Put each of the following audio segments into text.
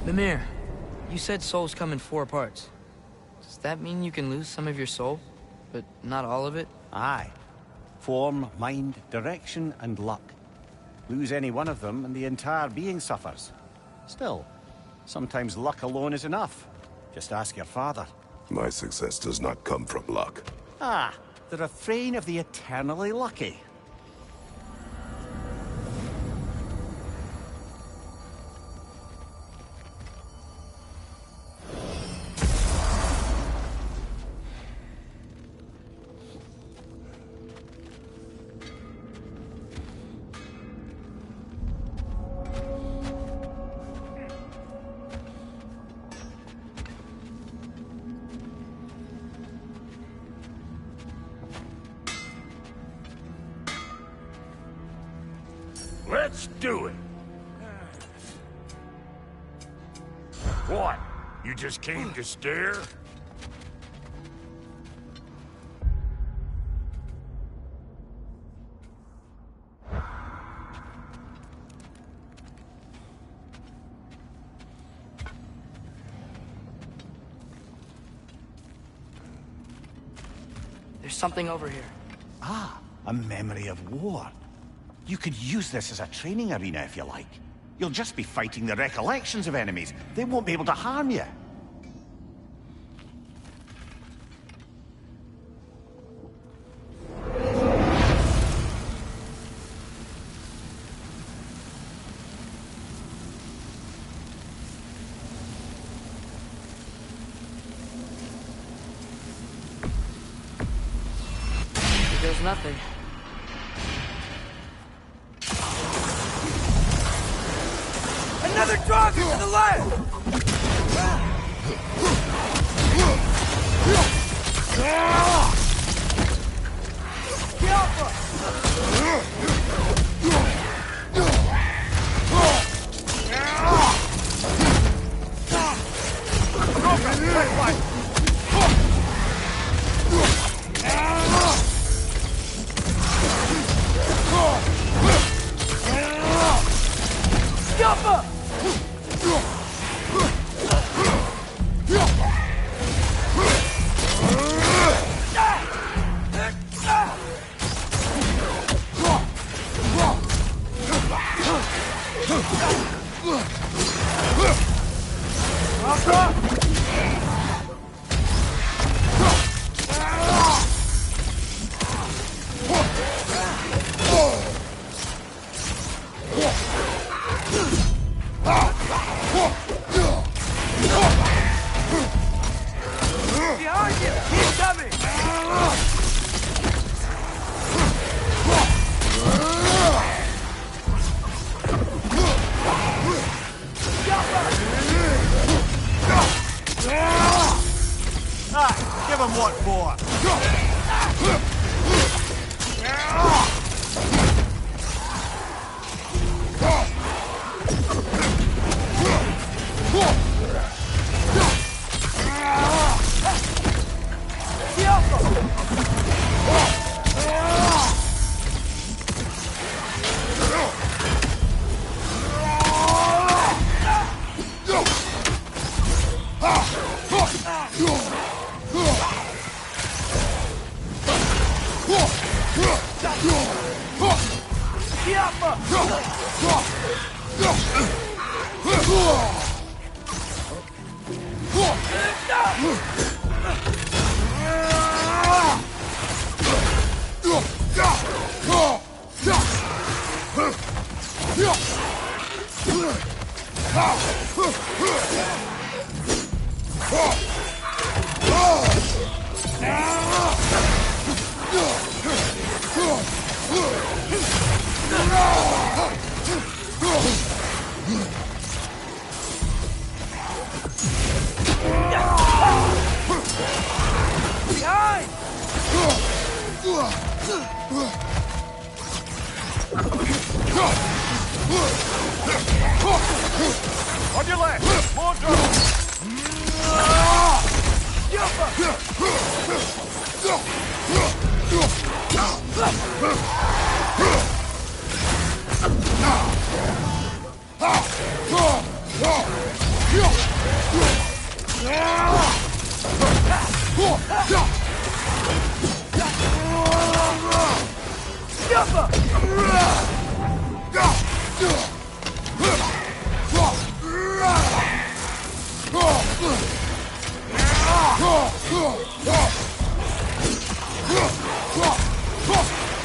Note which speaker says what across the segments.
Speaker 1: Mimir, you said souls come in 4 parts. Does that mean you can lose some of your soul, but not all of it?
Speaker 2: Aye. Form, mind, direction, and luck. Lose any one of them and the entire being suffers. Still, sometimes luck alone is enough. Just ask your father.
Speaker 3: My success does not come from luck.
Speaker 2: Ah, the refrain of the eternally lucky.
Speaker 4: Let's do it. What? You just came to stare?
Speaker 1: There's something over here.
Speaker 2: Ah, a memory of war. You could use this as a training arena if you like. You'll just be fighting the recollections of enemies. They won't be able to harm you.
Speaker 1: There's nothing.
Speaker 5: Another dragon to the left!
Speaker 2: Give him what for?
Speaker 5: Stop!
Speaker 4: On your left! More trouble!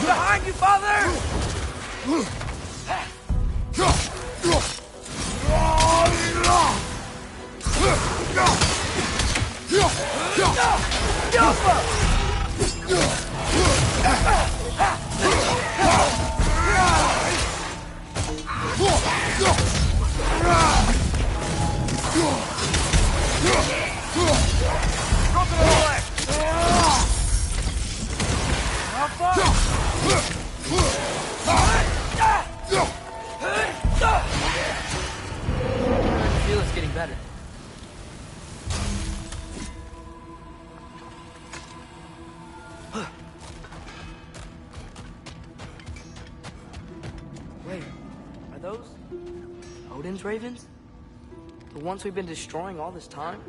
Speaker 5: Behind you, father!
Speaker 1: I feel it's getting better. Wait, are those Odin's ravens? The ones we've been destroying all this time?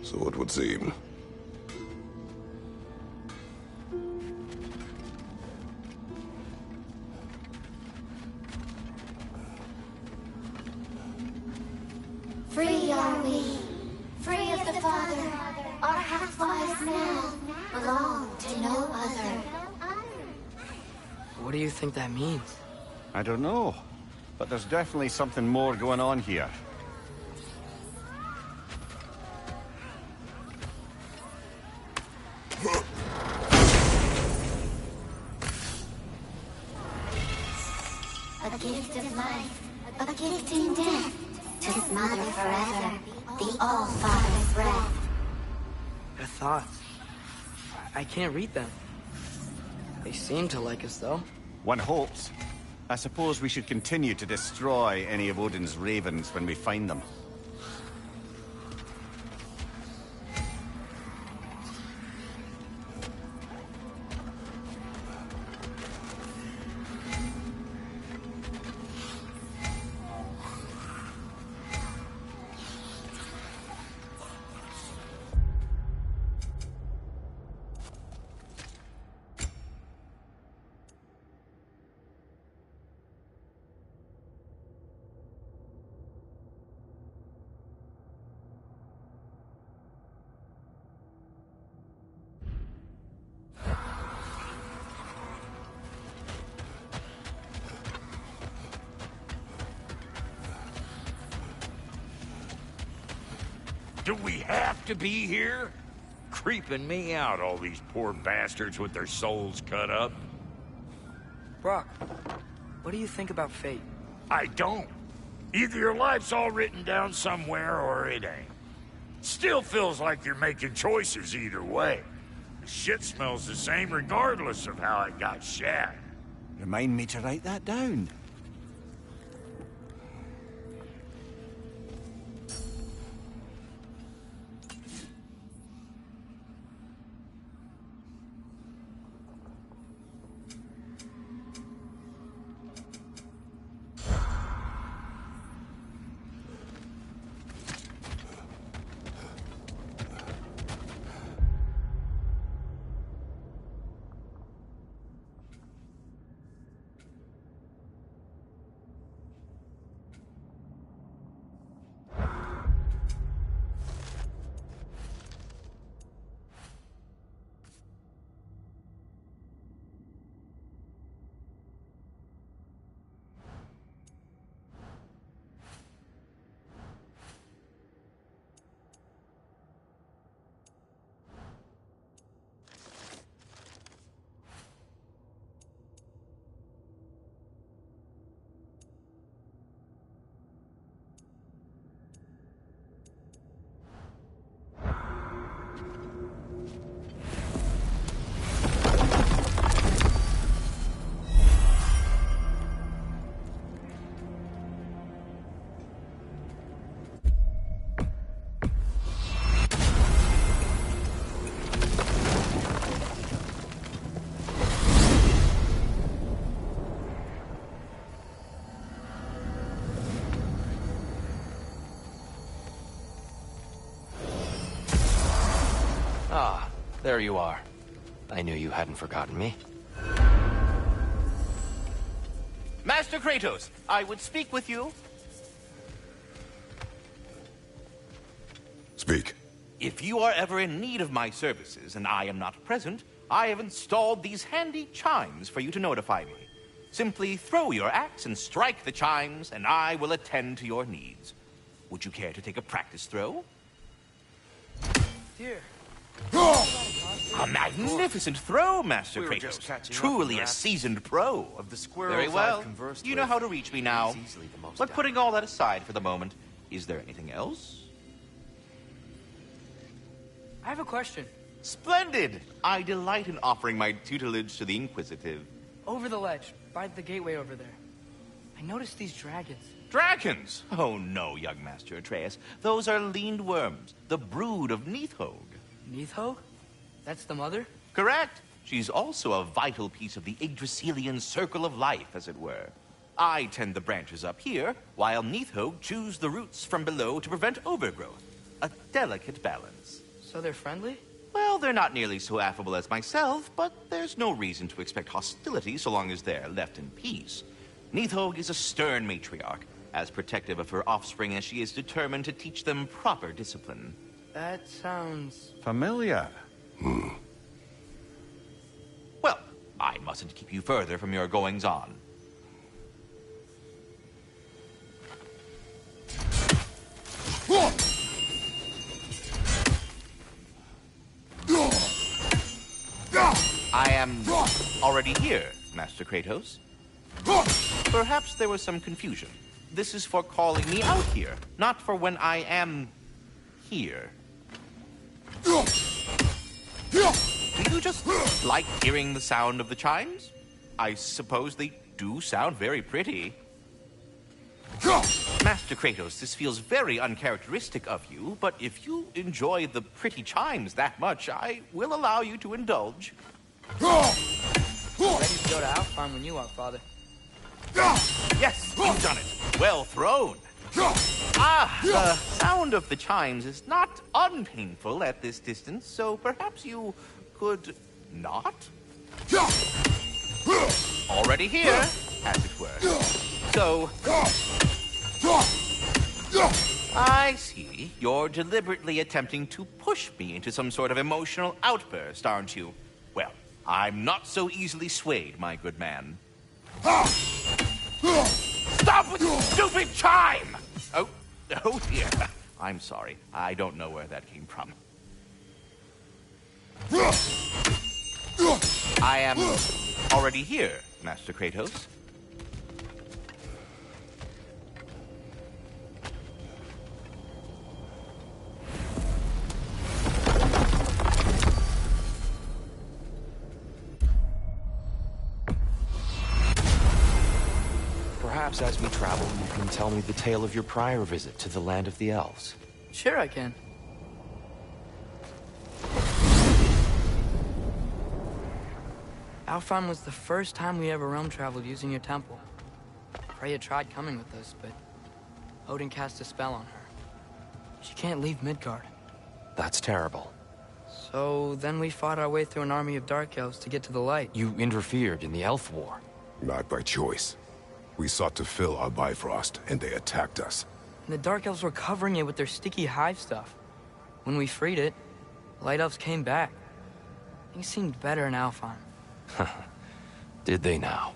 Speaker 3: So it would seem.
Speaker 6: Free are we, free of the Father. Our half-lives now belong to no other.
Speaker 1: What do you think that means?
Speaker 2: I don't know, but there's definitely something more going on here.
Speaker 6: A gift of life, a gift in death, to smother forever the All-Father's breath.
Speaker 1: Their thoughts. I can't read them. They seem to like us, though.
Speaker 2: One hopes. I suppose we should continue to destroy any of Odin's ravens when we find them.
Speaker 4: Do we have to be here? Creeping me out, all these poor bastards with their souls cut up.
Speaker 1: Brock, what do you think about fate?
Speaker 4: I don't. Either your life's all written down somewhere or it ain't. Still feels like you're making choices either way. The shit smells the same regardless of how it got shat.
Speaker 2: Remind me to write that down.
Speaker 7: There you are. I knew you hadn't forgotten me. Master Kratos, I would speak with you.
Speaker 3: Speak.
Speaker 7: If you are ever in need of my services and I am not present, I have installed these handy chimes for you to notify me. Simply throw your axe and strike the chimes, and I will attend to your needs. Would you care to take a practice throw?
Speaker 1: Dear.
Speaker 7: A magnificent throw, Master Kratos. Truly a seasoned pro.
Speaker 8: Of the squirrels
Speaker 7: Very well.
Speaker 8: I've conversed
Speaker 7: You know
Speaker 8: with,
Speaker 7: how to reach me now.
Speaker 8: he's easily the most
Speaker 7: But putting all that aside for the moment, is there anything else?
Speaker 1: I have a question.
Speaker 7: Splendid! I delight in offering my tutelage to the inquisitive.
Speaker 1: Over the ledge, by the gateway over there. I noticed these dragons.
Speaker 7: Dragons? Oh no, young Master Atreus. Those are leaned worms, the brood of Nidhogg.
Speaker 1: Nidhogg? That's the mother?
Speaker 7: Correct. She's also a vital piece of the Yggdrasilian circle of life, as it were. I tend the branches up here, while Nidhogg chews the roots from below to prevent overgrowth. A delicate balance.
Speaker 1: So they're friendly?
Speaker 7: Well, they're not nearly so affable as myself, but there's no reason to expect hostility so long as they're left in peace. Nidhogg is a stern matriarch, as protective of her offspring as she is determined to teach them proper discipline.
Speaker 1: That sounds...
Speaker 2: Familiar.
Speaker 7: Well, I mustn't keep you further from your goings-on. I am already here, Master Kratos. Perhaps there was some confusion. This is for calling me out here, not for when I am here. Do you just like hearing the sound of the chimes? I suppose they do sound very pretty. Master Kratos, this feels very uncharacteristic of you, but if you enjoy the pretty chimes that much, I will allow you to indulge.
Speaker 1: Ready to go to Alf Farm when you are, Father.
Speaker 7: Yes, you've done it. Well thrown. The sound of the chimes is not unpainful at this distance, so perhaps you could not? Already here, as it were. So... I see. You're deliberately attempting to push me into some sort of emotional outburst, aren't you? Well, I'm not so easily swayed, my good man. Stop with the stupid chime! Oh dear. I'm sorry. I don't know where that came from. I am already here, Master Kratos.
Speaker 8: Perhaps as we travel, you can tell me the tale of your prior visit to the land of the elves.
Speaker 1: Sure I can. Alfheim was the first time we ever realm traveled using your temple. Freya tried coming with us, but Odin cast a spell on her. She can't leave Midgard.
Speaker 8: That's terrible.
Speaker 1: So then we fought our way through an army of dark elves to get to the light.
Speaker 8: You interfered in the elf war.
Speaker 3: Not by choice. We sought to fill our Bifrost, and they attacked us.
Speaker 1: And the dark elves were covering it with their sticky hive stuff. When we freed it, the light elves came back. Things seemed better in Alfheim.
Speaker 8: Did they now?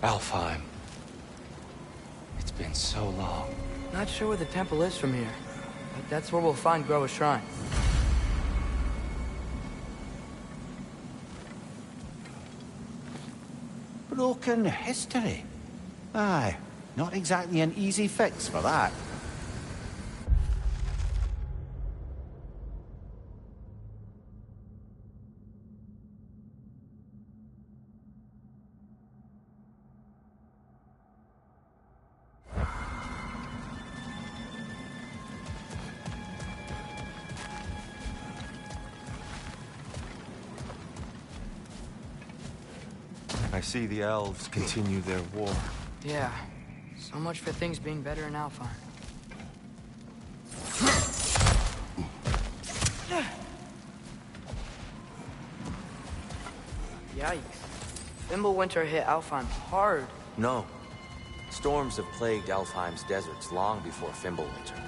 Speaker 8: Alfheim. It's been so long.
Speaker 1: Not sure where the temple is from here, but that's where we'll find Gróa's shrine.
Speaker 2: Broken history. Aye, not exactly an easy fix for that.
Speaker 8: I see the elves continue their war.
Speaker 1: Yeah. So much for things being better in Alfheim. Yikes. Fimbulwinter hit Alfheim hard.
Speaker 8: No. Storms have plagued Alfheim's deserts long before Fimbulwinter.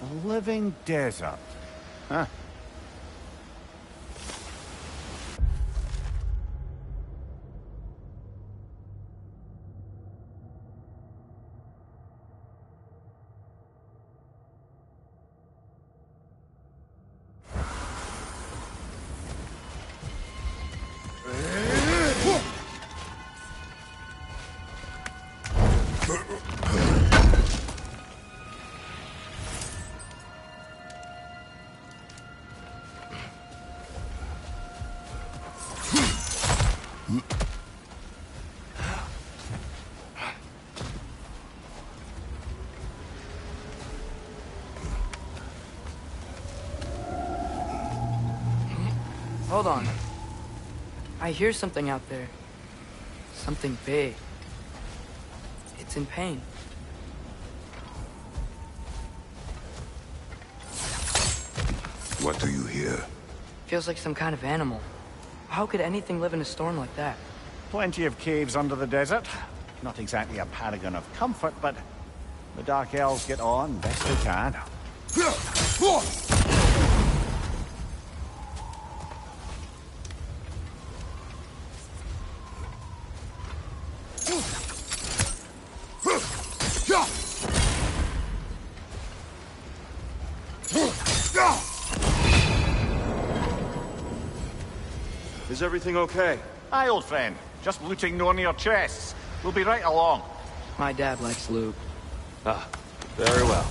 Speaker 2: A living desert. Huh.
Speaker 1: Hold on. I hear something out there. Something big. It's in pain.
Speaker 3: What do you hear?
Speaker 1: Feels like some kind of animal. How could anything live in a storm like that?
Speaker 2: Plenty of caves under the desert. Not exactly a paragon of comfort, but the Dark Elves get on best they can.
Speaker 8: Is everything okay?
Speaker 2: Aye, old friend. Just looting no near chests. We'll be right along.
Speaker 1: My dad likes loot.
Speaker 8: Ah, very well.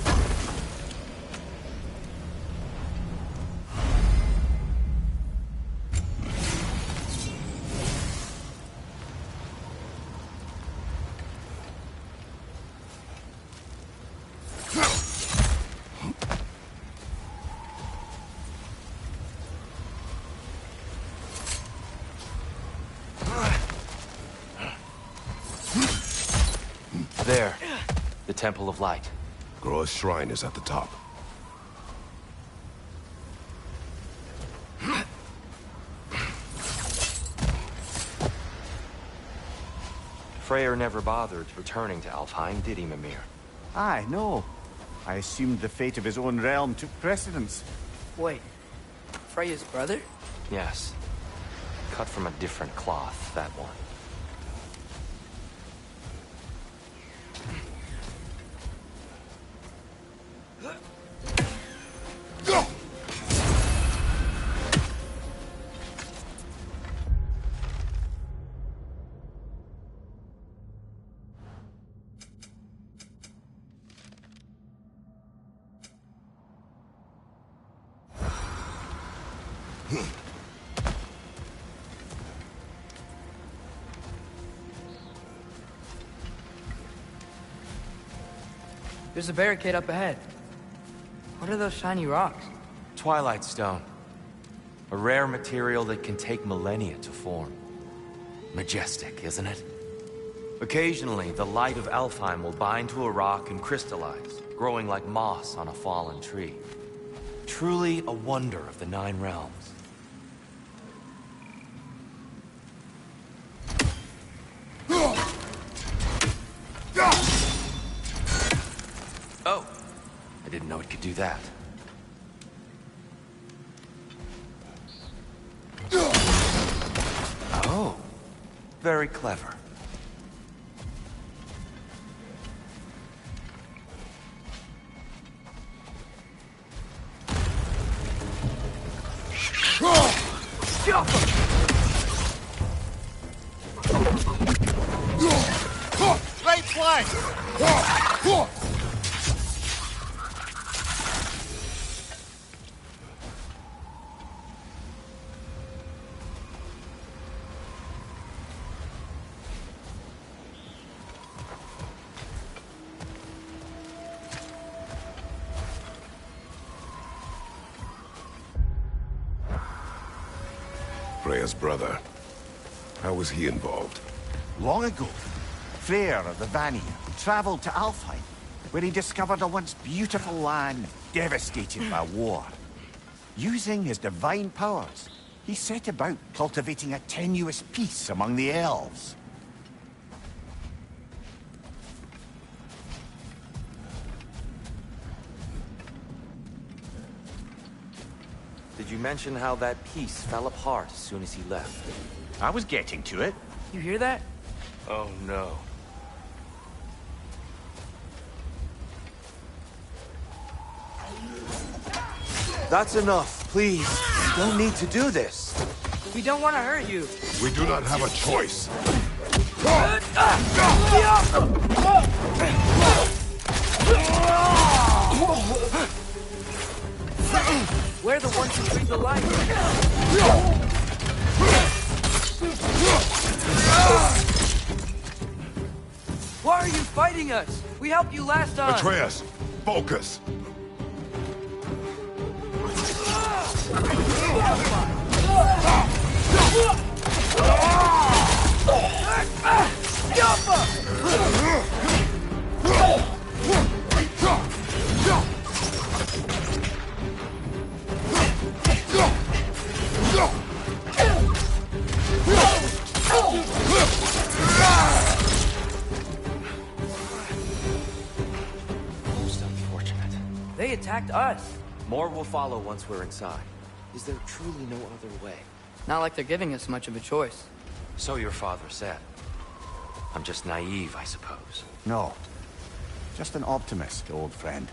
Speaker 8: There. The Temple of Light.
Speaker 3: Gróa's shrine is at the top.
Speaker 8: Freyr never bothered returning to Alfheim, did he, Mimir?
Speaker 2: Aye, no. I assumed the fate of his own realm took precedence.
Speaker 1: Wait. Freya's brother?
Speaker 8: Yes. Cut from a different cloth, that one.
Speaker 1: There's a barricade up ahead. What are those shiny rocks?
Speaker 8: Twilight Stone. A rare material that can take millennia to form. Majestic, isn't it? Occasionally, the light of Alfheim will bind to a rock and crystallize, growing like moss on a fallen tree. Truly a wonder of the Nine Realms. Oh, I didn't know it could do that. Oh, very clever.
Speaker 2: Right flank!
Speaker 3: Freya's brother. How was he involved?
Speaker 2: Long ago, Freyr of the Vanir traveled to Alfheim, where he discovered a once beautiful land devastated by war. Using his divine powers, he set about cultivating a tenuous peace among the elves.
Speaker 8: Did you mention how that peace fell apart as soon as he left?
Speaker 2: I was getting to it.
Speaker 1: You hear that?
Speaker 8: Oh no. That's enough, please. You don't need to do this.
Speaker 1: We don't want to hurt you.
Speaker 3: We do not have a choice.
Speaker 1: We're the ones who breathe the light. Why are you fighting us? We helped you last time.
Speaker 3: Atreus, focus.
Speaker 8: Most unfortunate.
Speaker 1: They attacked us.
Speaker 8: More will follow once we're inside. Is there truly no other way?
Speaker 1: Not like they're giving us much of a choice.
Speaker 8: So your father said. I'm just naive, I suppose.
Speaker 2: No. Just an optimist, old friend.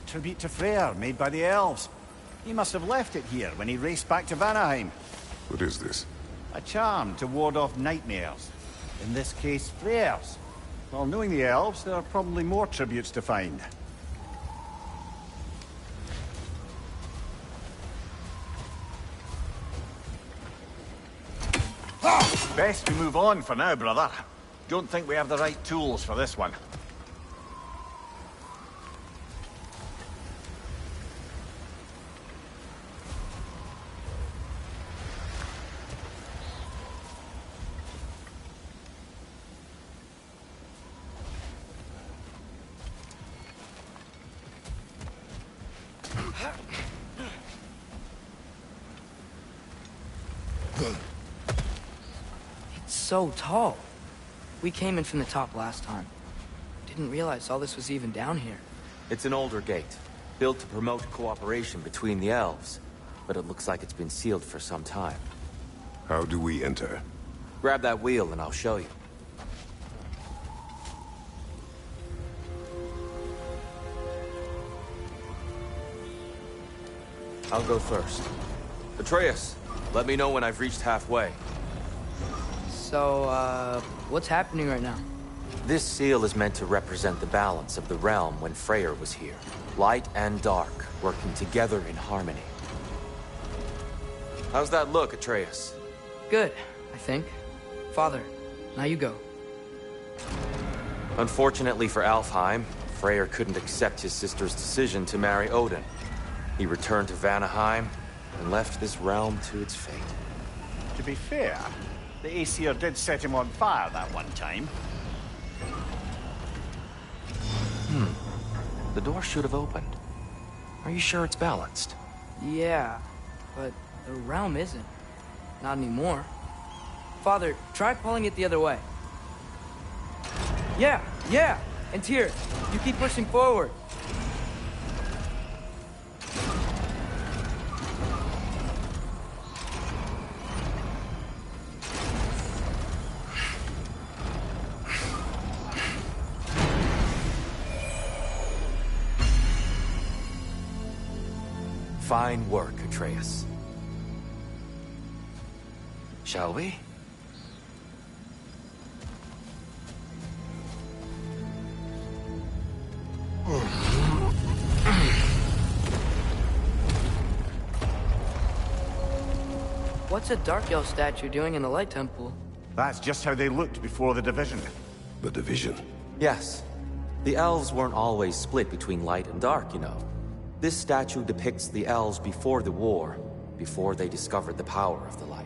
Speaker 2: Tribute to Freyr, made by the elves. He must have left it here when he raced back to Vanaheim.
Speaker 3: What is this?
Speaker 2: A charm to ward off nightmares. In this case, Freyr's. Well, knowing the elves, there are probably more tributes to find. Best we move on for now, brother. Don't think we have the right tools for this one.
Speaker 1: It's so tall. We came in from the top last time. Didn't realize all this was even down here.
Speaker 8: It's an older gate, built to promote cooperation between the elves. But it looks like it's been sealed for some time.
Speaker 3: How do we enter?
Speaker 8: Grab that wheel and I'll show you. I'll go first. Atreus, let me know when I've reached halfway.
Speaker 1: So, what's happening right now?
Speaker 8: This seal is meant to represent the balance of the realm when Freyr was here. Light and dark, working together in harmony. How's that look, Atreus?
Speaker 1: Good, I think. Father, now you go.
Speaker 8: Unfortunately for Alfheim, Freyr couldn't accept his sister's decision to marry Odin. He returned to Vanaheim and left this realm to its fate.
Speaker 2: To be fair, the Aesir did set him on fire that one time.
Speaker 8: The door should have opened. Are you sure it's balanced?
Speaker 1: Yeah, but the realm isn't. Not anymore. Father, try pulling it the other way. Yeah! And Tyr, you keep pushing forward.
Speaker 8: Fine work, Atreus. Shall we?
Speaker 1: What's a Dark Elf statue doing in the Light Temple?
Speaker 2: That's just how they looked before the division.
Speaker 3: The division.
Speaker 8: Yes. The elves weren't always split between light and dark, you know. This statue depicts the elves before the war, before they discovered the power of the light.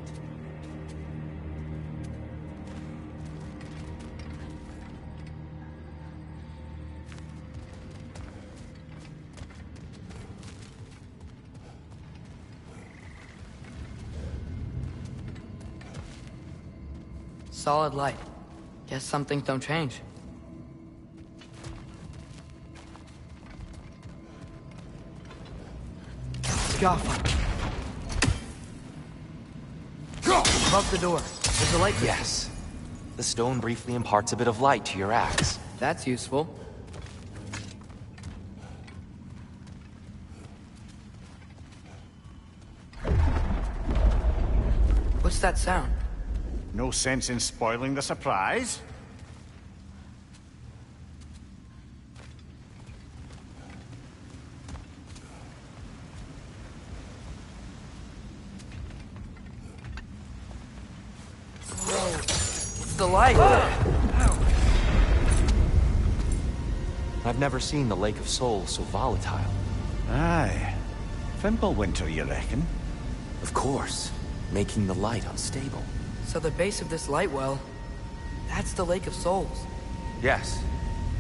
Speaker 1: Solid light. Guess some things don't change. Gaffa. Above the door. There's a light.
Speaker 8: Yes. The stone briefly imparts a bit of light to your axe.
Speaker 1: That's useful. What's that sound?
Speaker 2: No sense in spoiling the surprise.
Speaker 1: It's the light!
Speaker 8: I've never seen the Lake of Souls so volatile.
Speaker 2: Aye. Fimbulwinter, you reckon?
Speaker 8: Of course, making the light unstable.
Speaker 1: So the base of this light well, that's the Lake of Souls.
Speaker 8: Yes.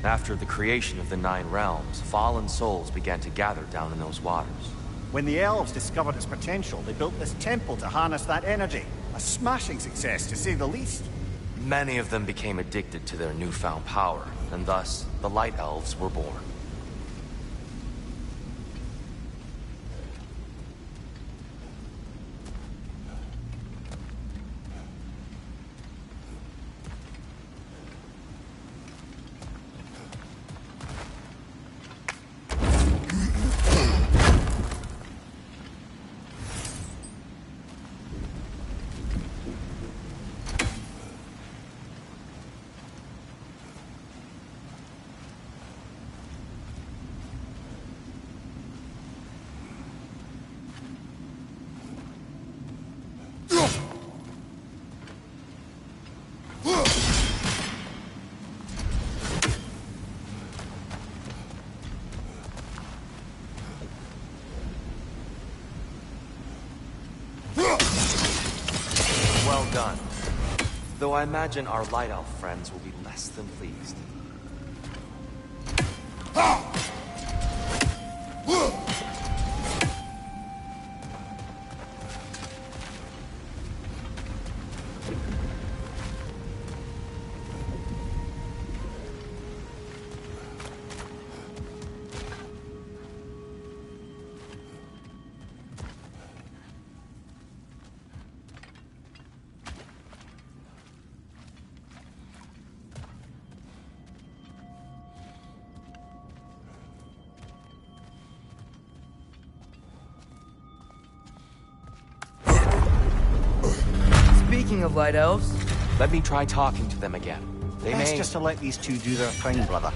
Speaker 8: After the creation of the Nine Realms, fallen souls began to gather down in those waters.
Speaker 2: When the elves discovered its potential, they built this temple to harness that energy. A smashing success, to say the least.
Speaker 8: Many of them became addicted to their newfound power, and thus, the Light Elves were born. Well done. Though I imagine our Light Elf friends will be less than pleased.
Speaker 1: Speaking of light elves,
Speaker 8: Let me try talking to them again. They
Speaker 2: Best
Speaker 8: may...
Speaker 2: just to let these two do their thing, brother.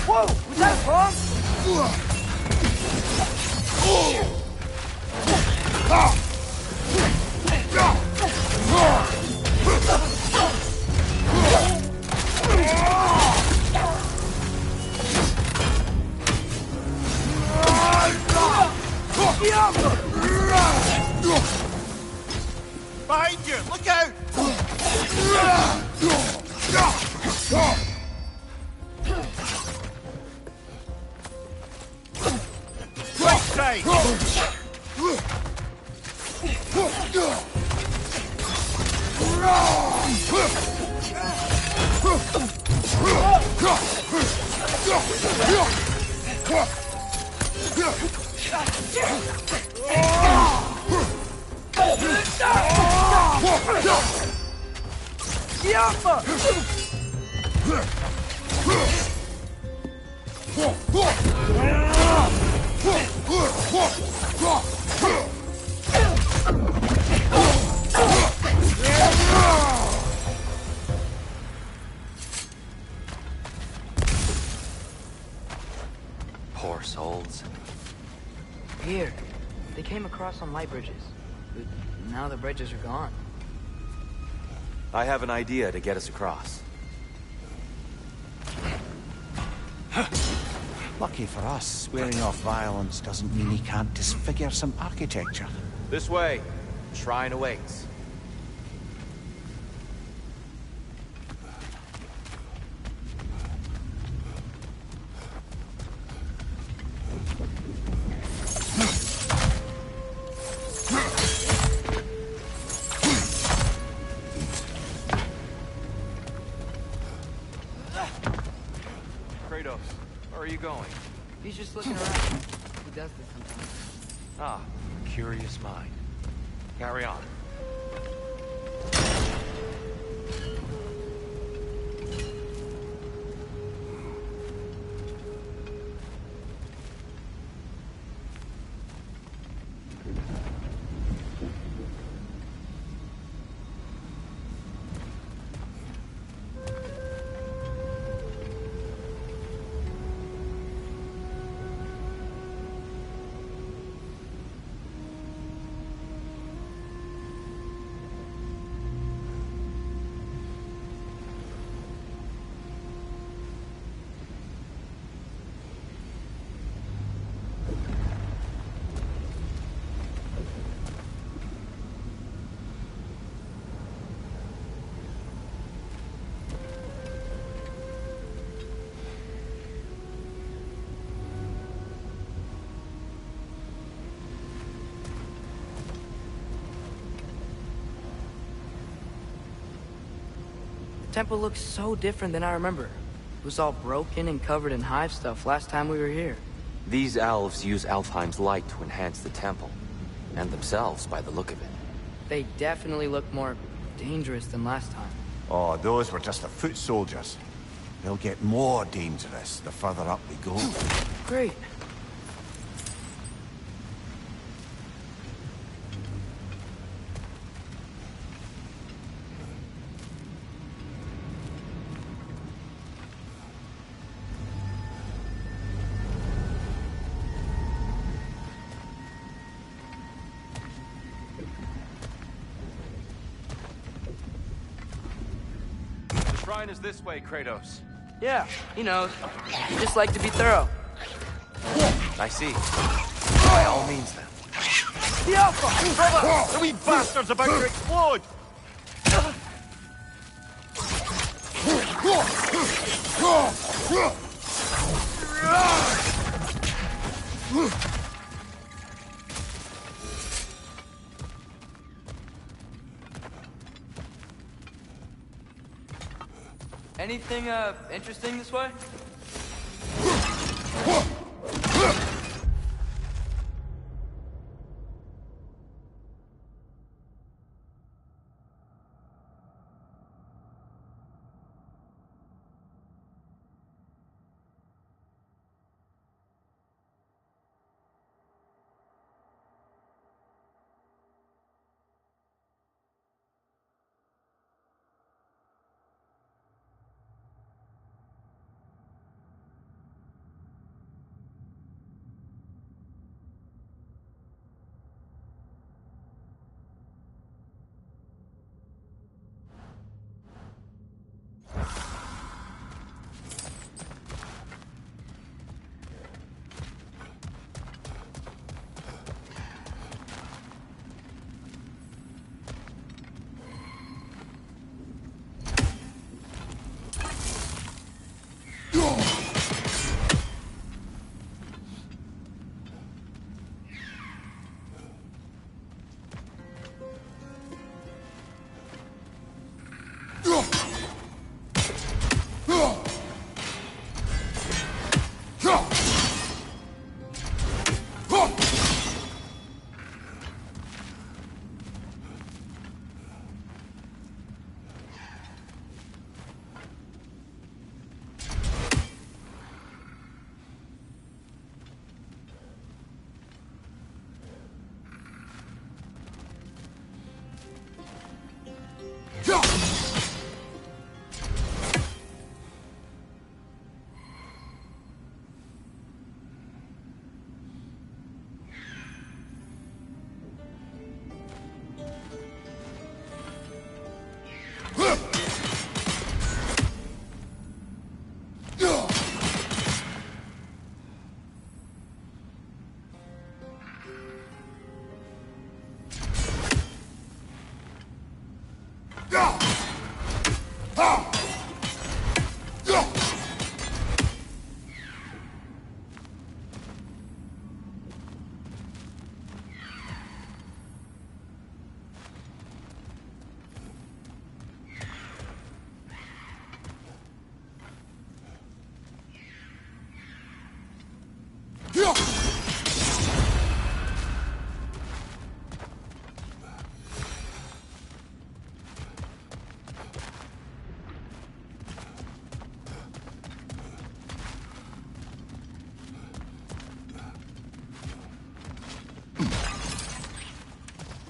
Speaker 5: Whoa! Was that wrong?
Speaker 2: Behind you! Look out! Right side!
Speaker 8: Poor souls.
Speaker 1: here. They came across on light bridges. but now the bridges are gone.
Speaker 8: I have an idea to get us across.
Speaker 2: Lucky for us, swearing off violence doesn't mean he can't disfigure some architecture.
Speaker 8: This way. Shrine awaits. Kratos, where are you going?
Speaker 1: He's just looking around. He does this sometimes.
Speaker 8: Ah, curious mind. Carry on.
Speaker 1: The temple looks so different than I remember. It was all broken and covered in hive stuff last time we were here.
Speaker 8: These elves use Alfheim's light to enhance the temple. And themselves, by the look of it.
Speaker 1: They definitely look more dangerous than last time.
Speaker 2: Oh, those were just the foot soldiers. They'll get more dangerous the further up we go.
Speaker 1: Great.
Speaker 8: The shrine is this way, Kratos.
Speaker 1: Yeah, he knows. You just like to be thorough.
Speaker 8: I see. By all means, then.
Speaker 1: The Alpha!
Speaker 2: Brother! The wee bastard's about to explode!
Speaker 1: Anything, interesting this way?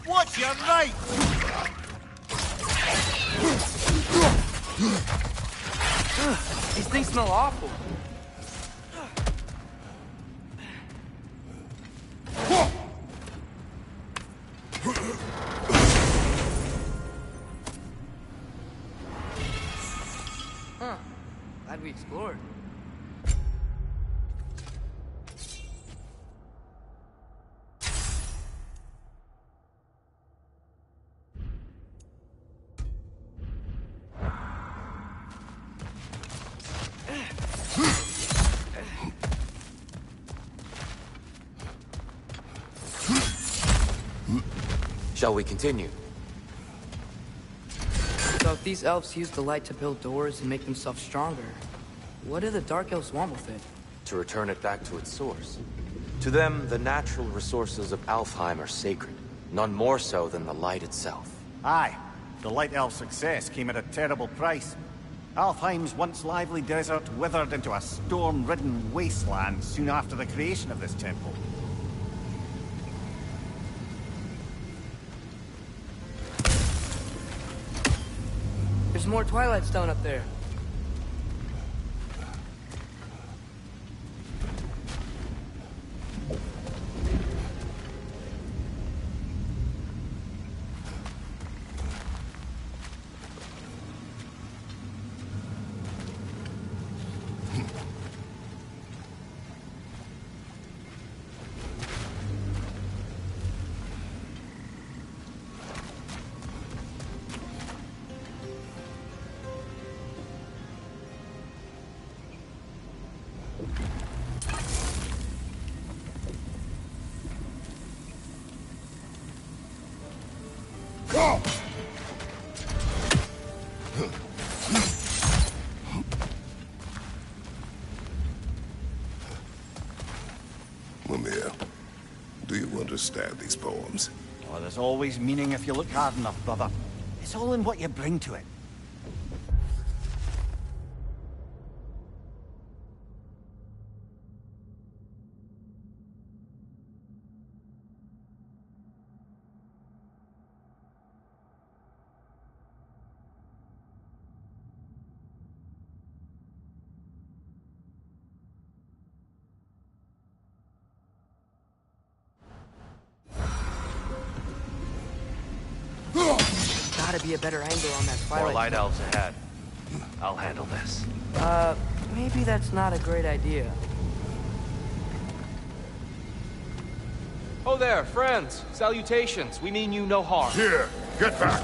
Speaker 2: Watch your right!
Speaker 1: These things smell awful. Huh. Glad we explored.
Speaker 8: Shall we continue?
Speaker 1: So if these elves use the light to build doors and make themselves stronger, what do the Dark Elves want with it?
Speaker 8: To return it back to its source. To them, the natural resources of Alfheim are sacred, none more so than the light itself.
Speaker 2: Aye, the Light Elf's success came at a terrible price. Alfheim's once lively desert withered into a storm-ridden wasteland soon after the creation of this temple.
Speaker 1: There's more Twilight Stone up there.
Speaker 3: Mimir, do you understand these poems?
Speaker 2: Oh, there's always meaning if you look hard enough, brother. It's all in what you bring to it.
Speaker 1: Gotta be a better angle on that
Speaker 8: More
Speaker 1: Twilight
Speaker 8: light
Speaker 1: Stone.
Speaker 8: elves ahead. I'll handle this.
Speaker 1: Maybe that's not a great idea.
Speaker 9: Oh there, friends. Salutations. We mean you no harm.
Speaker 4: Here, get back.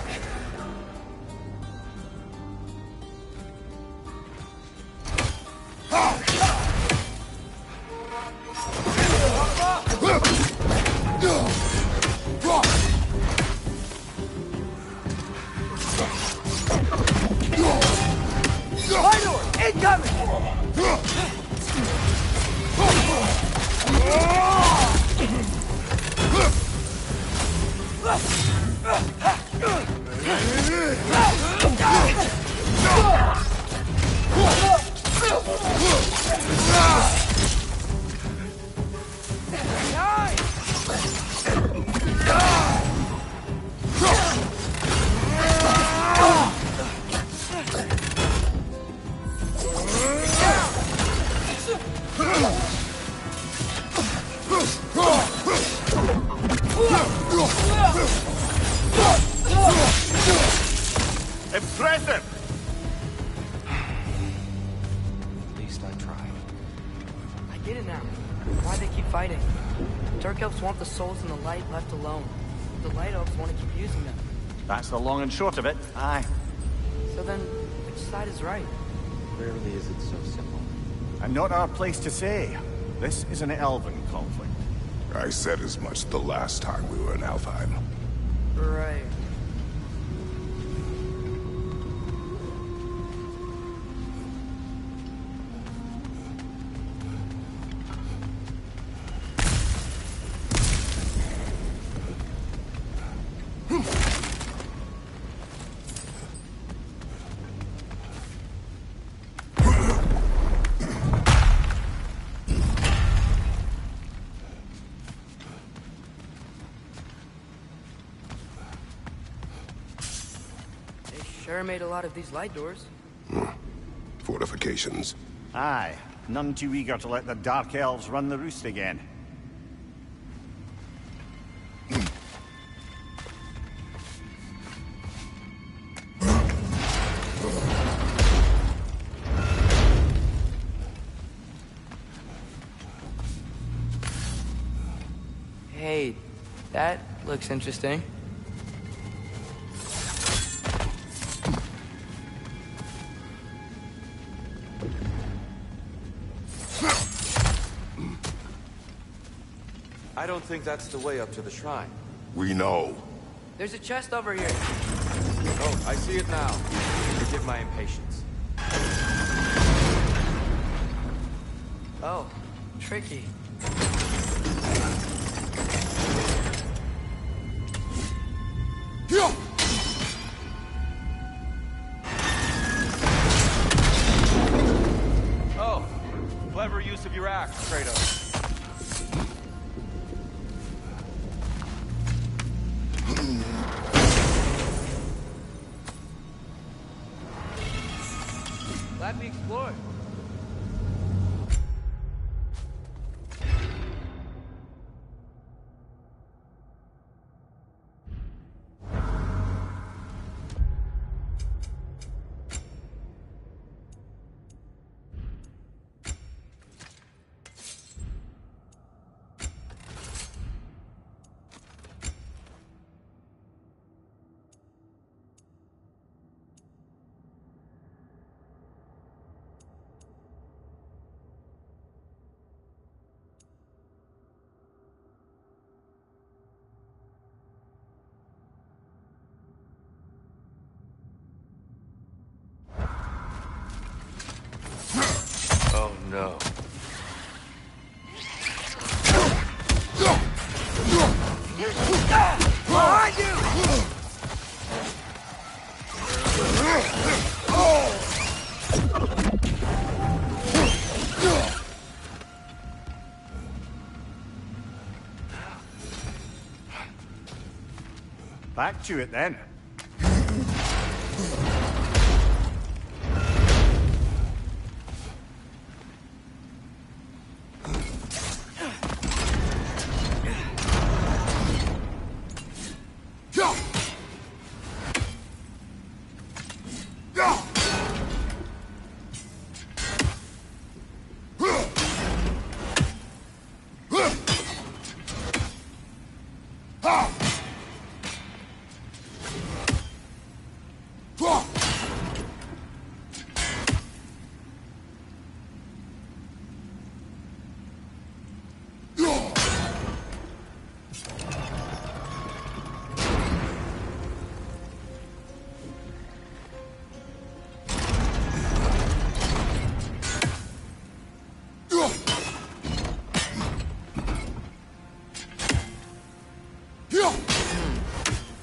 Speaker 5: Incoming!
Speaker 2: Impressive!
Speaker 8: At least I tried.
Speaker 1: I get it now. Why they keep fighting. Dark Elves want the souls in the light left alone. The Light Elves want to keep using them.
Speaker 2: That's the long and short of it. Aye.
Speaker 1: So then, which side is right.
Speaker 8: Rarely is it so simple.
Speaker 2: And not our place to say. This is an elven conflict.
Speaker 3: I said as much the last time we were in Alfheim.
Speaker 1: Right. Sure made a lot of these light doors.
Speaker 3: Fortifications.
Speaker 2: Aye, none too eager to let the Dark Elves run the roost again.
Speaker 1: Hey, that looks interesting.
Speaker 8: I don't think that's the way up to the shrine.
Speaker 3: We know.
Speaker 1: There's a chest over here.
Speaker 8: Oh, I see it now. Forgive my impatience.
Speaker 1: Oh, tricky.
Speaker 8: Oh, clever use of your axe, Kratos.
Speaker 1: Glad we explored.
Speaker 8: Oh no.
Speaker 5: Behind you!
Speaker 2: Back to it then.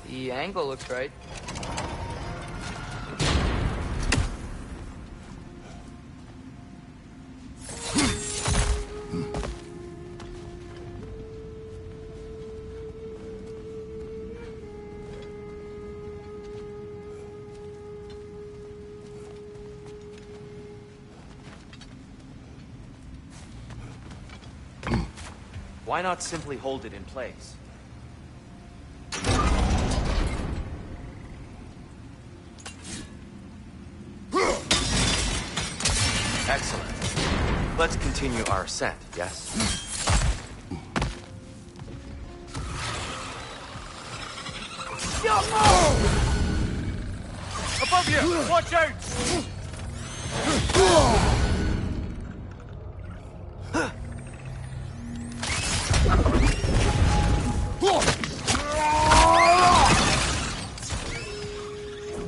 Speaker 1: The angle looks right.
Speaker 8: Why not simply hold it in place? Excellent. Let's continue our ascent, yes?
Speaker 5: Above you! Watch out!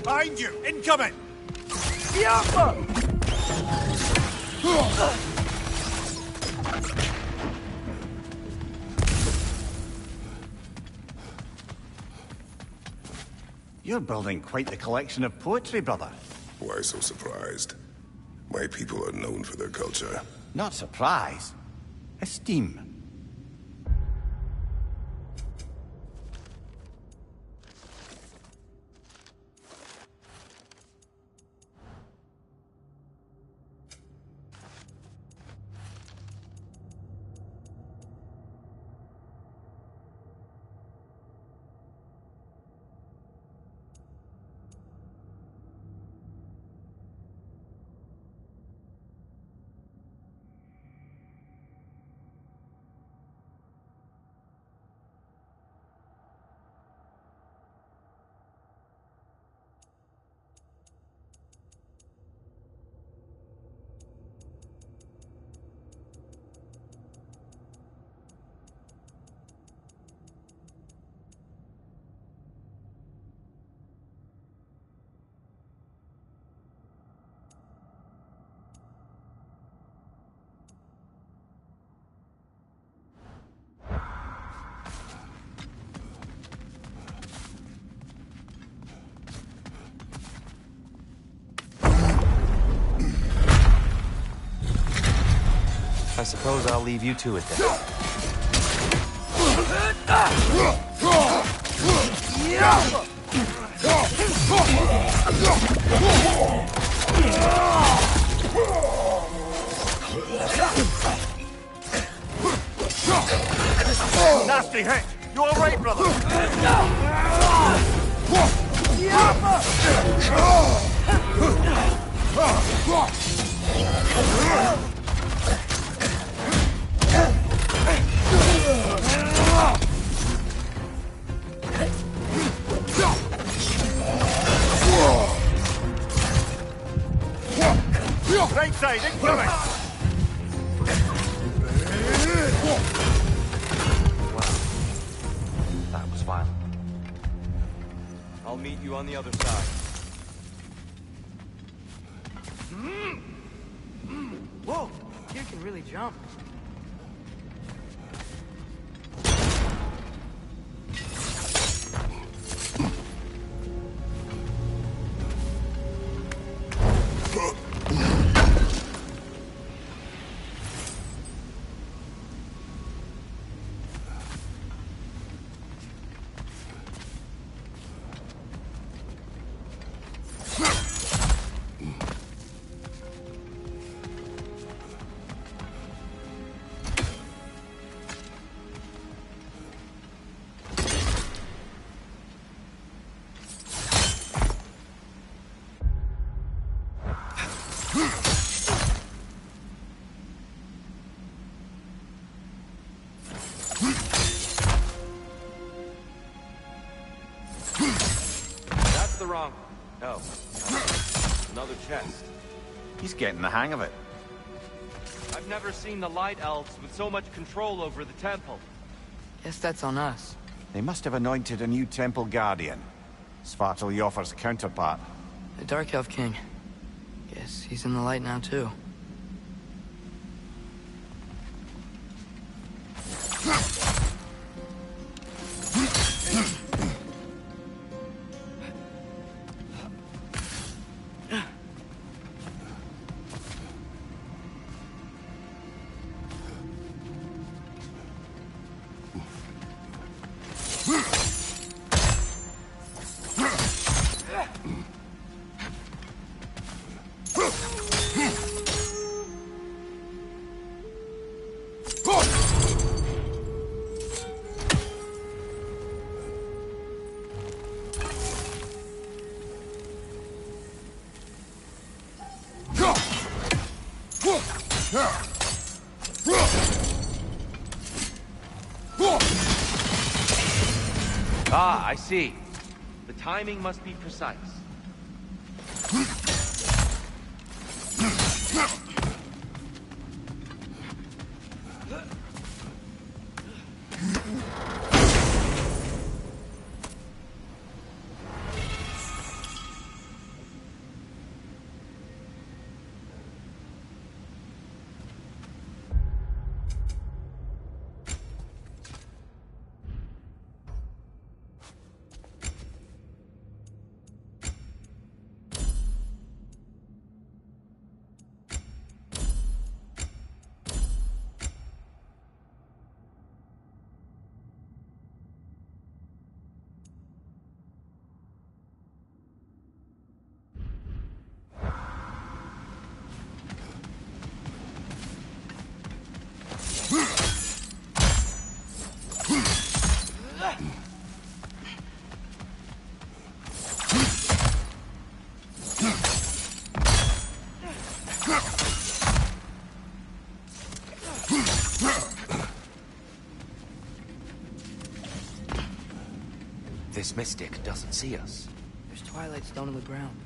Speaker 2: Behind you! Incoming! You're building quite the collection of poetry, brother.
Speaker 3: Why so surprised? My people are known for their culture.
Speaker 2: Not surprise. Esteem.
Speaker 8: I suppose I'll leave you to it then.
Speaker 2: Nasty hit! You alright, brother? Right side, incoming!
Speaker 8: That was violent. I'll meet you on the other side.
Speaker 1: Whoa! You can really jump.
Speaker 8: That's the wrong... No. Another chest.
Speaker 2: He's getting the hang of it.
Speaker 8: I've never seen the Light Elves with so much control over the temple.
Speaker 1: Guess that's on us.
Speaker 2: They must have anointed a new temple guardian. Svartalfjord's counterpart.
Speaker 1: The Dark Elf King. Guess he's in the light now, too.
Speaker 8: Ah, I see. The timing must be precise. this mystic doesn't see us.
Speaker 1: There's twilight stone in the ground.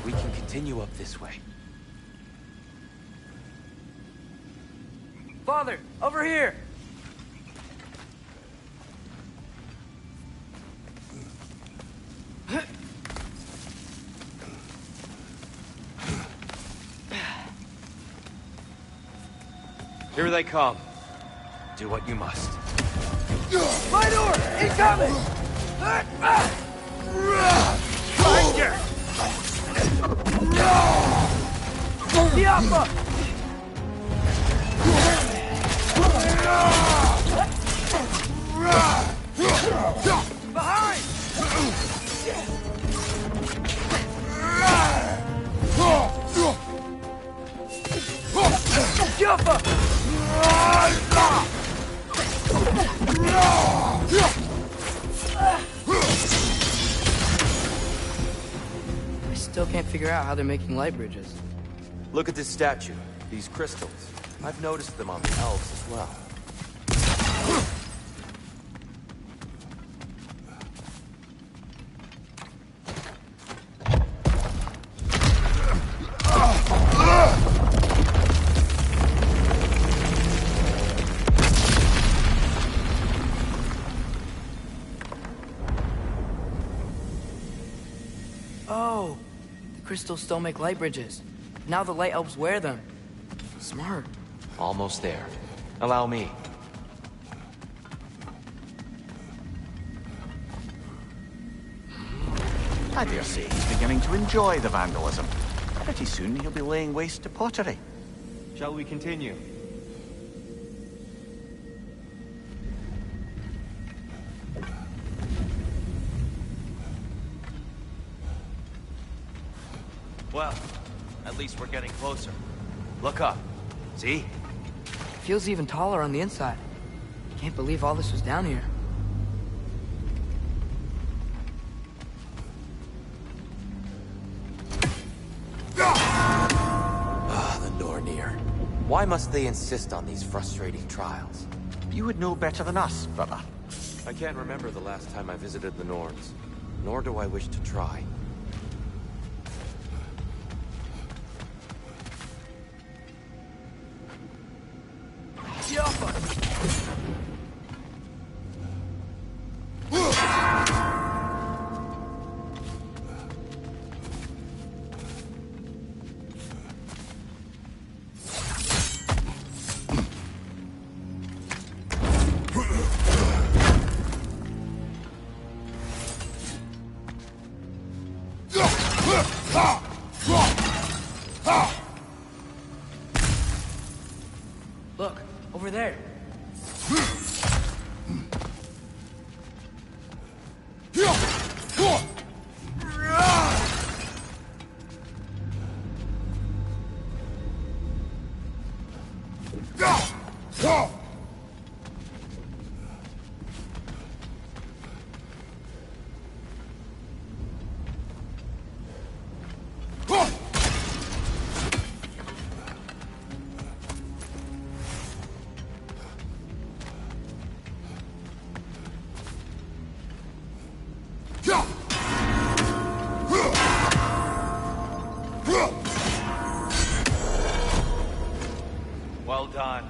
Speaker 8: We can continue up this way.
Speaker 1: Father, over here!
Speaker 8: Here they come. Do what you must.
Speaker 5: My door! Incoming!
Speaker 4: Finger!
Speaker 5: Diapa! Behind! Jumpa!
Speaker 1: I still can't figure out how they're making light bridges.
Speaker 8: Look at this statue, these crystals. I've noticed them on the elves as well.
Speaker 1: Oh, the crystals still make light bridges. Now the light elves wear them. Smart.
Speaker 8: Almost there. Allow me.
Speaker 2: I dare say he's beginning to enjoy the vandalism. Pretty soon he'll be laying waste to pottery.
Speaker 9: Shall we continue?
Speaker 8: Well, at least we're getting closer. Look up. See?
Speaker 1: Feels even taller on the inside. Can't believe all this was down here.
Speaker 8: The Nornir. Why must they insist on these frustrating trials?
Speaker 2: You would know better than us, brother.
Speaker 8: I can't remember the last time I visited the Norns, nor do I wish to try.
Speaker 1: Look, over there.
Speaker 8: Well done.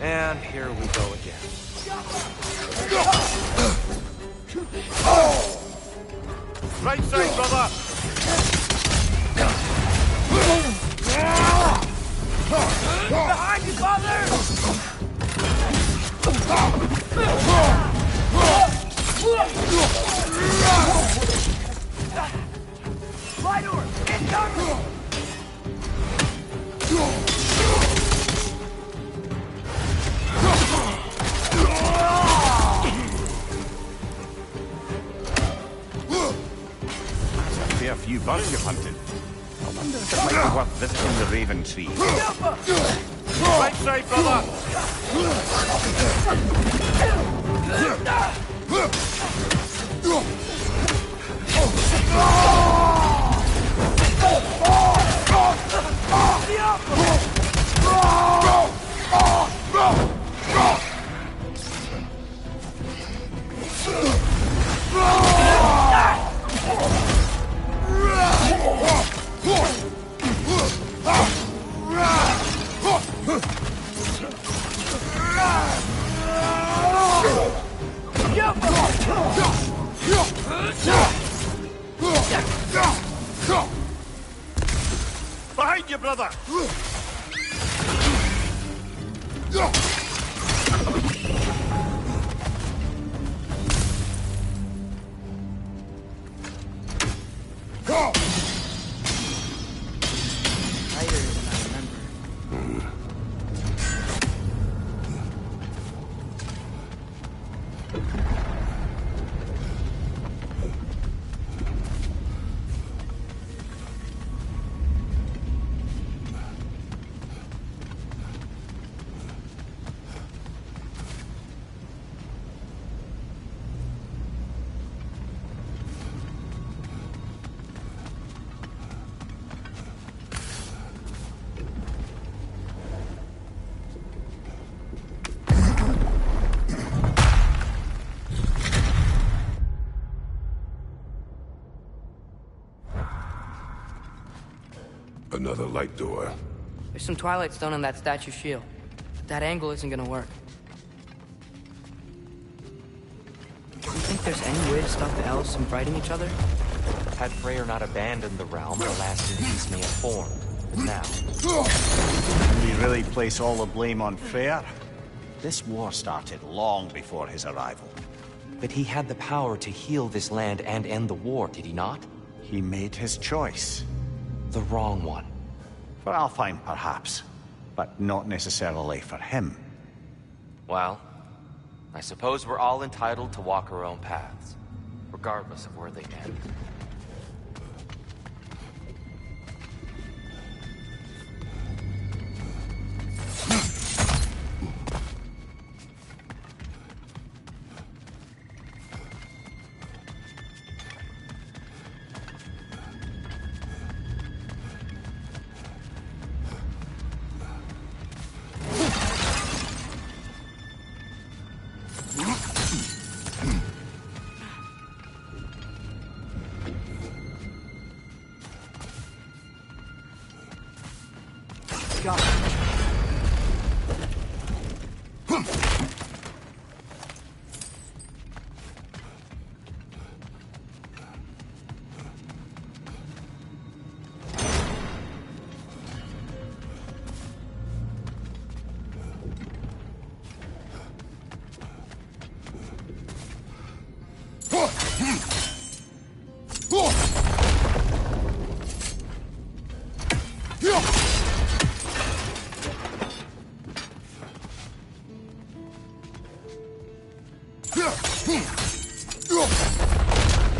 Speaker 8: And here we go again.
Speaker 4: Right side, brother!
Speaker 5: Behind you, father! Light orb! Incoming!
Speaker 2: A few birds you've hunted. I wonder if it might be worth visiting the Raven Tree.
Speaker 7: Right side, brother!
Speaker 2: Behind you, brother!
Speaker 1: Tighter than I remember.
Speaker 3: Another light door.
Speaker 1: There's some Twilight Stone on that statue shield. But that angle isn't gonna work. Do you think there's any way to stop the elves from fighting each other?
Speaker 8: Had Freyr not abandoned the realm, the last Indies may have formed. But now,
Speaker 2: Can we really place all the blame on Freyr? This war started long before his arrival.
Speaker 8: but he had the power to heal this land and end the war, did he not?
Speaker 2: He made his choice.
Speaker 8: The wrong one.
Speaker 2: For Alfheim, perhaps, but not necessarily for him.
Speaker 8: Well, I suppose we're all entitled to walk our own paths, regardless of where they end.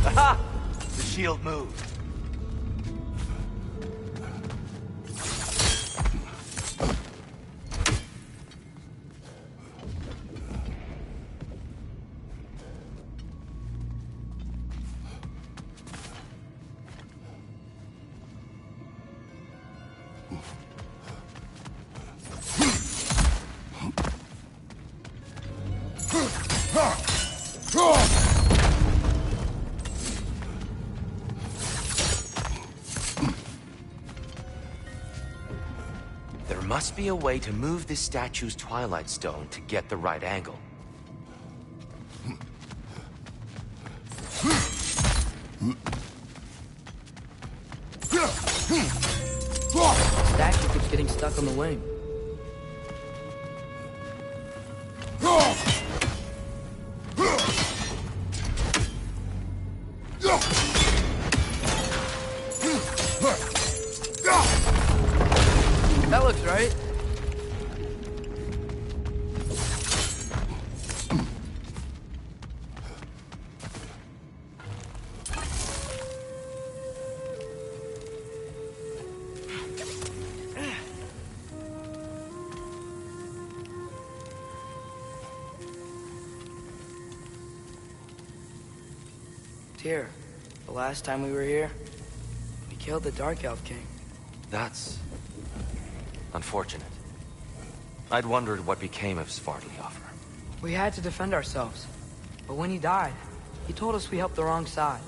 Speaker 8: Aha! The shield moved. There must be a way to move this statue's Twilight Stone to get the right angle.
Speaker 1: The statue keeps getting stuck on the wing. right? Here, the last time we were here, we killed the Dark Elf King.
Speaker 8: That's... unfortunate. I'd wondered what became of Svartalfheim.
Speaker 1: We had to defend ourselves. But when he died, he told us we helped the wrong side.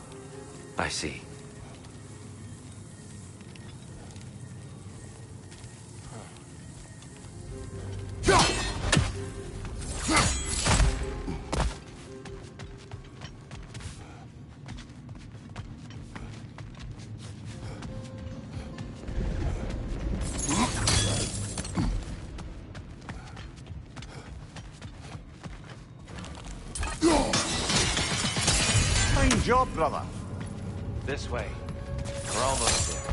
Speaker 8: I see.
Speaker 2: Fine job, brother.
Speaker 8: This way. We're almost there.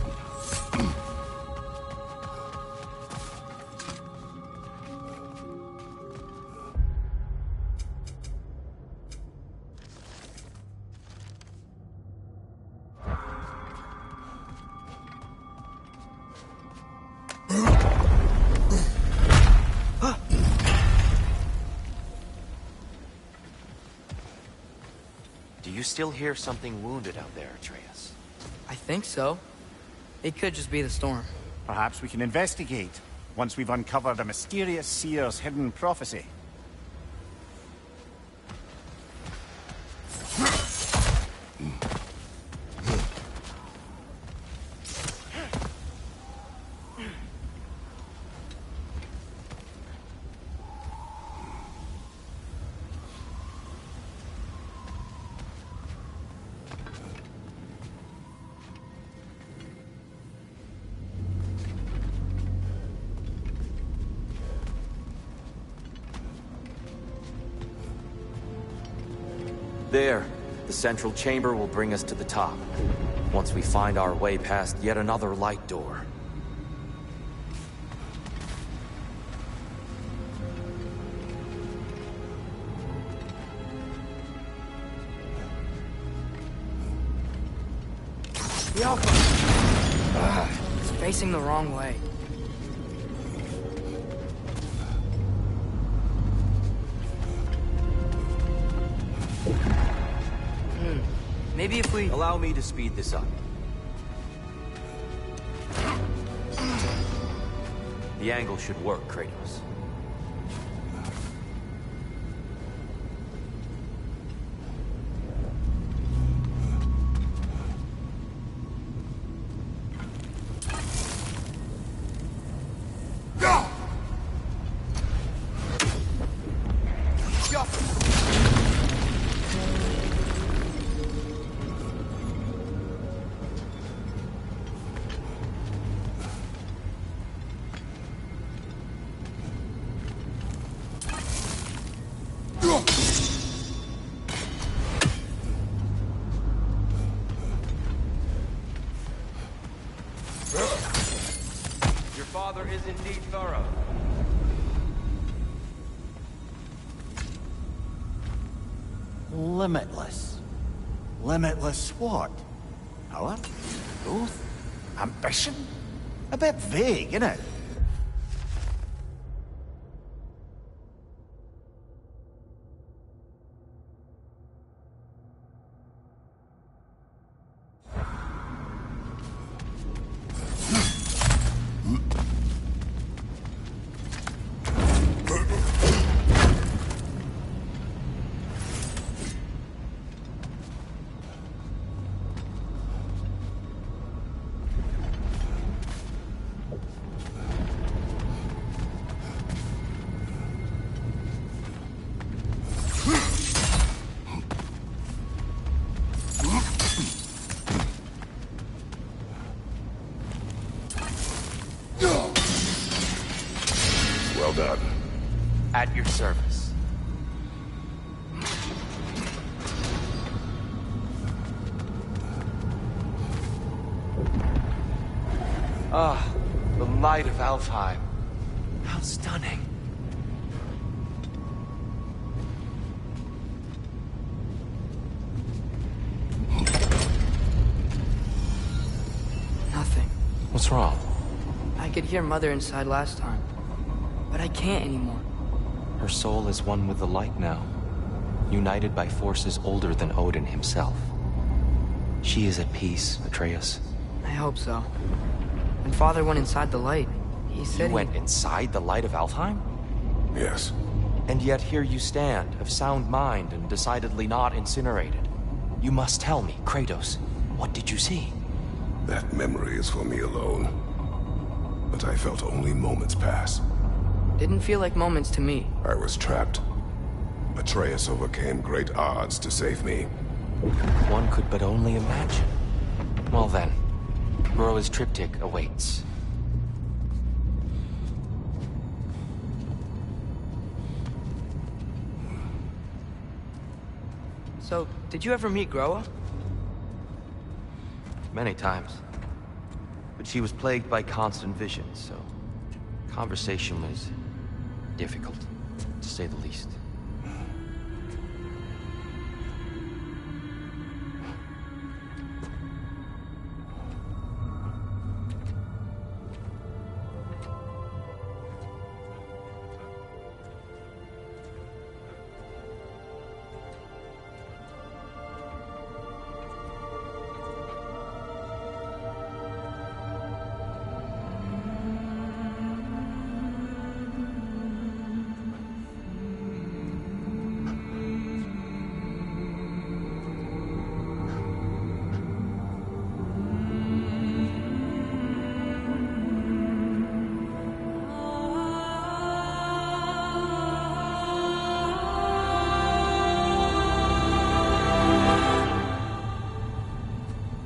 Speaker 8: Do you still hear something wounded out there, Atreus?
Speaker 1: I think so. It could just be the storm.
Speaker 2: Perhaps we can investigate, once we've uncovered a mysterious seer's hidden prophecy.
Speaker 8: There. The central chamber will bring us to the top. Once we find our way past yet another light door.
Speaker 1: The Alpha! It's facing the wrong way. Maybe if we...
Speaker 8: Allow me to speed this up. The angle should work, Kratos.
Speaker 9: Your father is indeed thorough.
Speaker 2: Limitless. Limitless what? Power? Growth? Ambition? A bit vague, innit?
Speaker 3: Well done.
Speaker 8: At your service. Ah, the light of Alfheim. How stunning.
Speaker 1: Nothing.
Speaker 8: What's wrong?
Speaker 1: I could hear Mother inside last time, but I can't anymore.
Speaker 8: Her soul is one with the light now, united by forces older than Odin himself. She is at peace, Atreus.
Speaker 1: I hope so. When Father went inside the light, he said
Speaker 8: You went inside the light of Alfheim?
Speaker 3: Yes.
Speaker 8: And yet here you stand, of sound mind and decidedly not incinerated. You must tell me, Kratos, what did you see?
Speaker 3: That memory is for me alone. But I felt only moments pass.
Speaker 1: Didn't feel like moments to me.
Speaker 3: I was trapped. Atreus overcame great odds to save me.
Speaker 8: One could but only imagine. Well then, Gróa's triptych awaits.
Speaker 1: So, did you ever meet Gróa?
Speaker 8: Many times. But she was plagued by constant visions, so conversation was difficult, to say the least.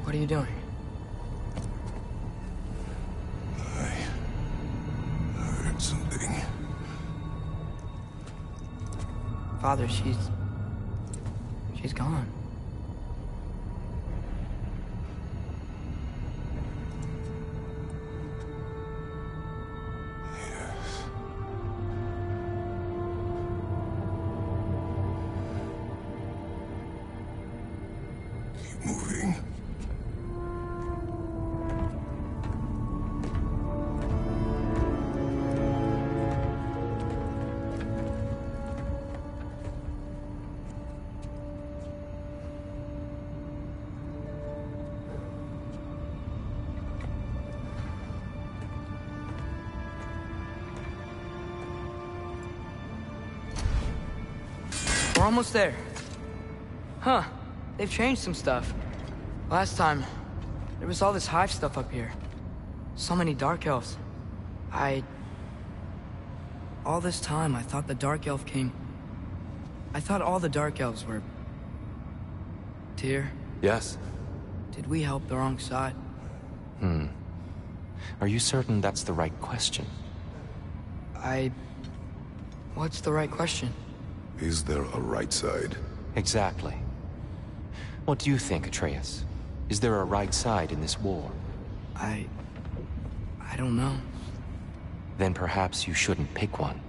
Speaker 1: What are you doing?
Speaker 3: I heard something.
Speaker 1: Father, she's gone.
Speaker 3: Yes. Keep moving.
Speaker 1: We're almost there. Huh. They've changed some stuff. Last time, there was all this hive stuff up here. So many Dark Elves. All this time, I thought the Dark Elf King... I thought all the Dark Elves were... Tyr,
Speaker 8: Yes?
Speaker 1: did we help the wrong side?
Speaker 8: Are you certain that's the right question?
Speaker 1: What's the right question?
Speaker 3: Is there a right side?
Speaker 8: Exactly. What do you think, Atreus? Is there a right side in this war?
Speaker 1: I don't know.
Speaker 8: Then perhaps you shouldn't pick one.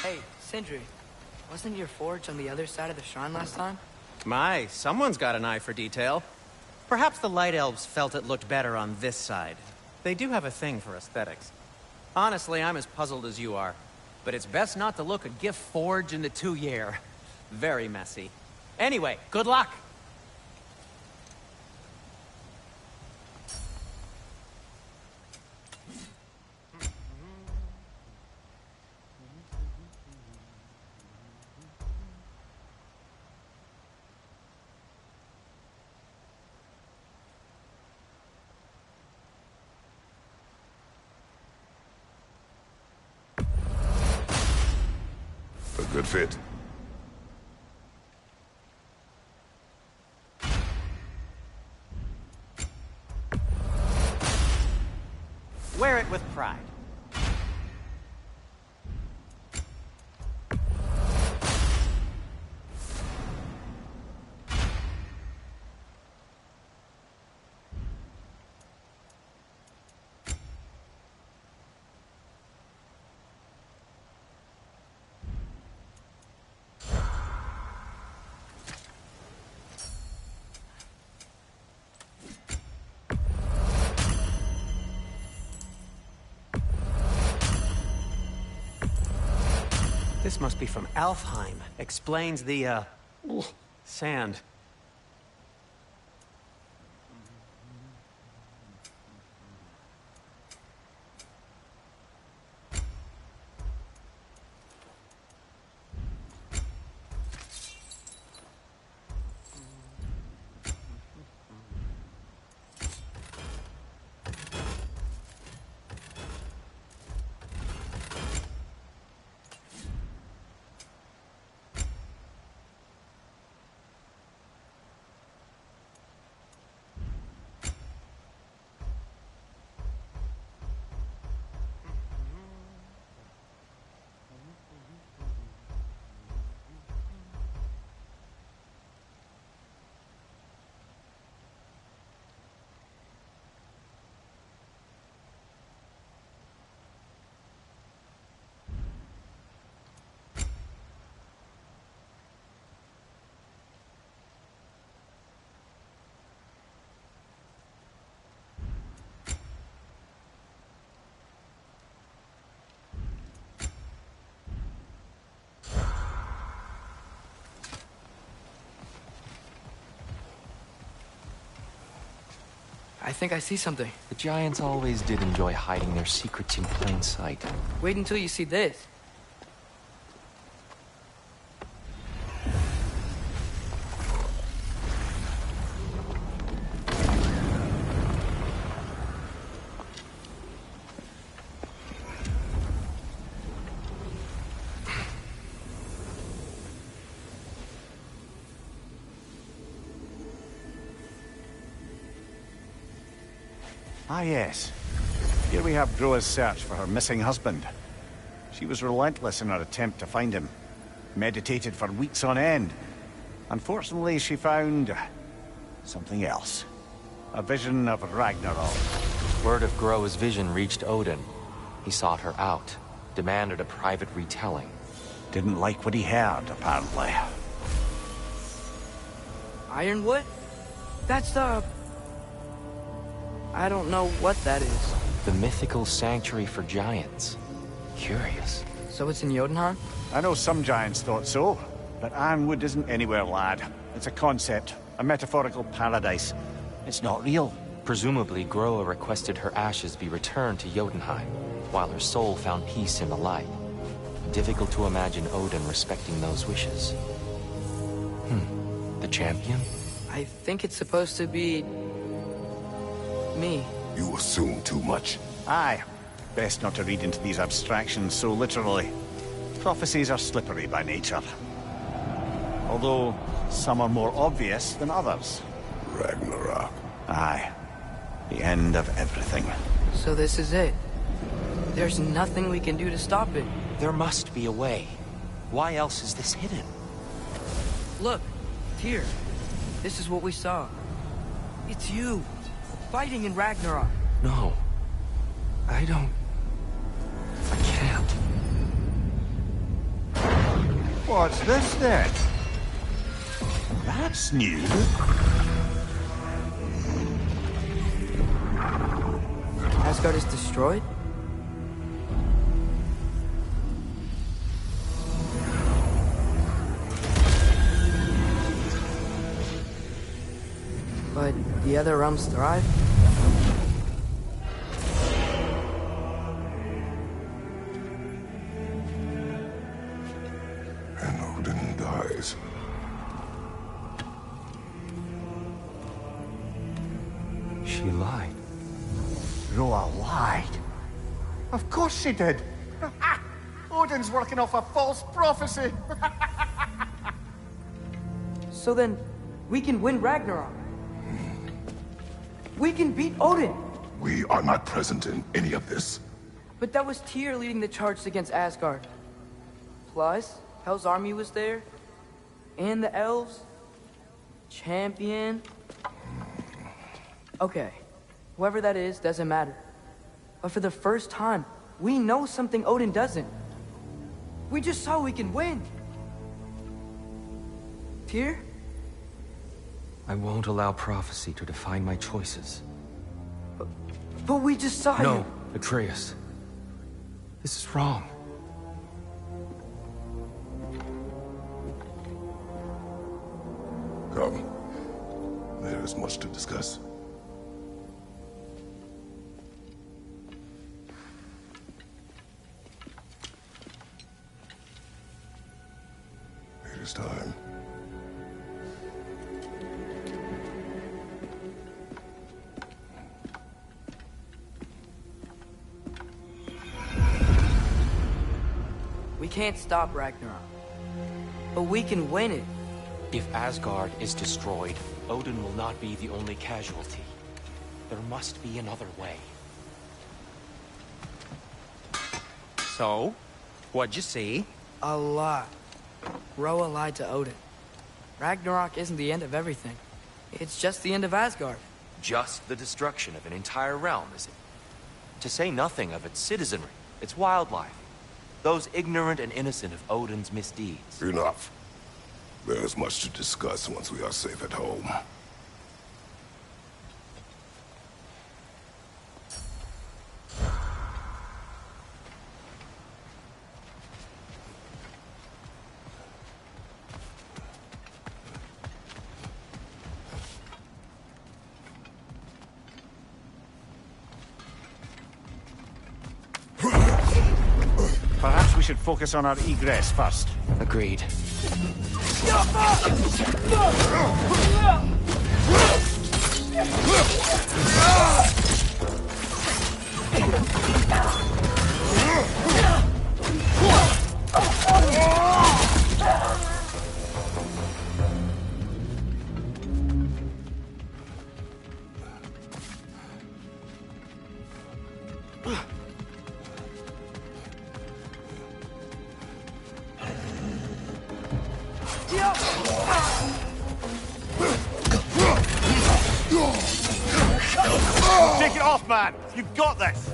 Speaker 1: Hey, Sindri, wasn't your forge on the other side of the shrine last time?
Speaker 10: My, someone's got an eye for detail. Perhaps the Light Elves felt it looked better on this side. They do have a thing for aesthetics. Honestly, I'm as puzzled as you are. But it's best not to look a gift forge in the 2-year. Very messy. Anyway, good luck!
Speaker 3: A good fit.
Speaker 10: Wear it with pride. This must be from Alfheim. Explains the, sand.
Speaker 1: I think I see something.
Speaker 8: The giants always did enjoy hiding their secrets in plain sight.
Speaker 1: Wait until you see this.
Speaker 2: Ah, yes. Here we have Gróa's search for her missing husband. She was relentless in her attempt to find him. Meditated for weeks on end. Unfortunately, she found something else. A vision of Ragnarök.
Speaker 8: Word of Gróa's vision reached Odin. He sought her out, demanded a private retelling.
Speaker 2: Didn't like what he heard, apparently.
Speaker 1: Ironwood? That's the... I don't know what that is.
Speaker 8: The mythical sanctuary for giants. Curious.
Speaker 1: So it's in Jotunheim?
Speaker 2: I know some giants thought so, but Ironwood isn't anywhere, lad. It's a concept, a metaphorical paradise. It's not real.
Speaker 8: Presumably, Gróa requested her ashes be returned to Jotunheim, while her soul found peace in the light. Difficult to imagine Odin respecting those wishes. The champion?
Speaker 1: I think it's supposed to be... me.
Speaker 3: You assume too much.
Speaker 2: Aye. Best not to read into these abstractions so literally. Prophecies are slippery by nature. Although, some are more obvious than others.
Speaker 3: Ragnarök.
Speaker 2: Aye. The end of everything.
Speaker 1: So this is it. There's nothing we can do to stop it.
Speaker 8: There must be a way. Why else is this hidden?
Speaker 1: Look, here. This is what we saw. It's you, fighting in Ragnarok.
Speaker 8: No. I can't.
Speaker 2: What's this then? That's new.
Speaker 1: Asgard is destroyed? But the other realms thrive?
Speaker 3: And Odin dies.
Speaker 8: She lied.
Speaker 2: Gróa lied. Of course she did. Odin's working off a false prophecy.
Speaker 1: So then, we can win Ragnarok. We can beat Odin.
Speaker 3: We are not present in any of this.
Speaker 1: But that was Tyr leading the charge against Asgard. Plus, Hell's army was there. And the elves. Champion. Okay. Whoever that is, doesn't matter. But for the first time, we know something Odin doesn't. We just saw we can win. Tyr?
Speaker 8: I won't allow prophecy to define my choices.
Speaker 1: But we just saw you.
Speaker 8: No, Atreus. This is wrong.
Speaker 3: Come. There is much to discuss. It is time.
Speaker 1: We can't stop Ragnarok. But we can win it.
Speaker 8: If Asgard is destroyed, Odin will not be the only casualty. There must be another way.
Speaker 10: So, what'd you see?
Speaker 1: A lot. Gróa lied to Odin. Ragnarok isn't the end of everything. It's just the end of Asgard.
Speaker 8: Just the destruction of an entire realm, is it? To say nothing of its citizenry, its wildlife. Those ignorant and innocent of Odin's misdeeds.
Speaker 3: Enough. There is much to discuss once we are safe at home.
Speaker 2: Perhaps we should focus on our egress first.
Speaker 8: Agreed.
Speaker 2: Take it off, man! You've got this!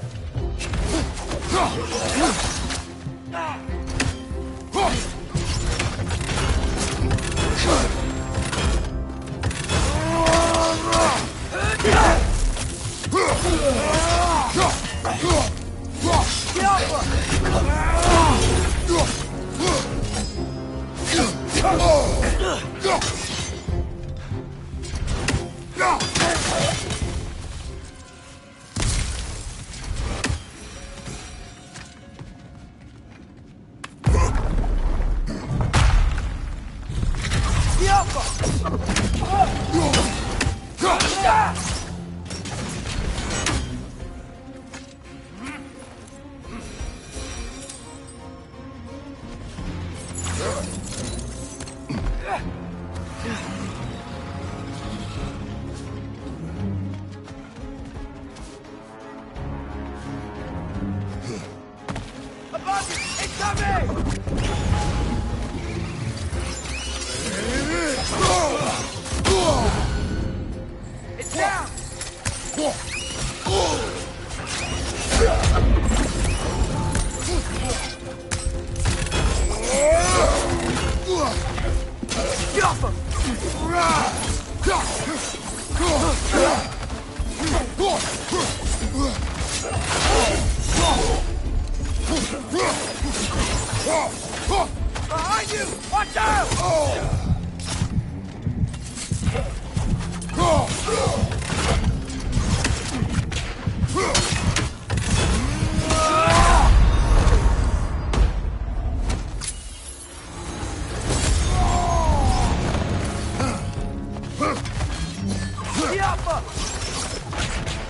Speaker 5: It's down! Behind you! Watch out!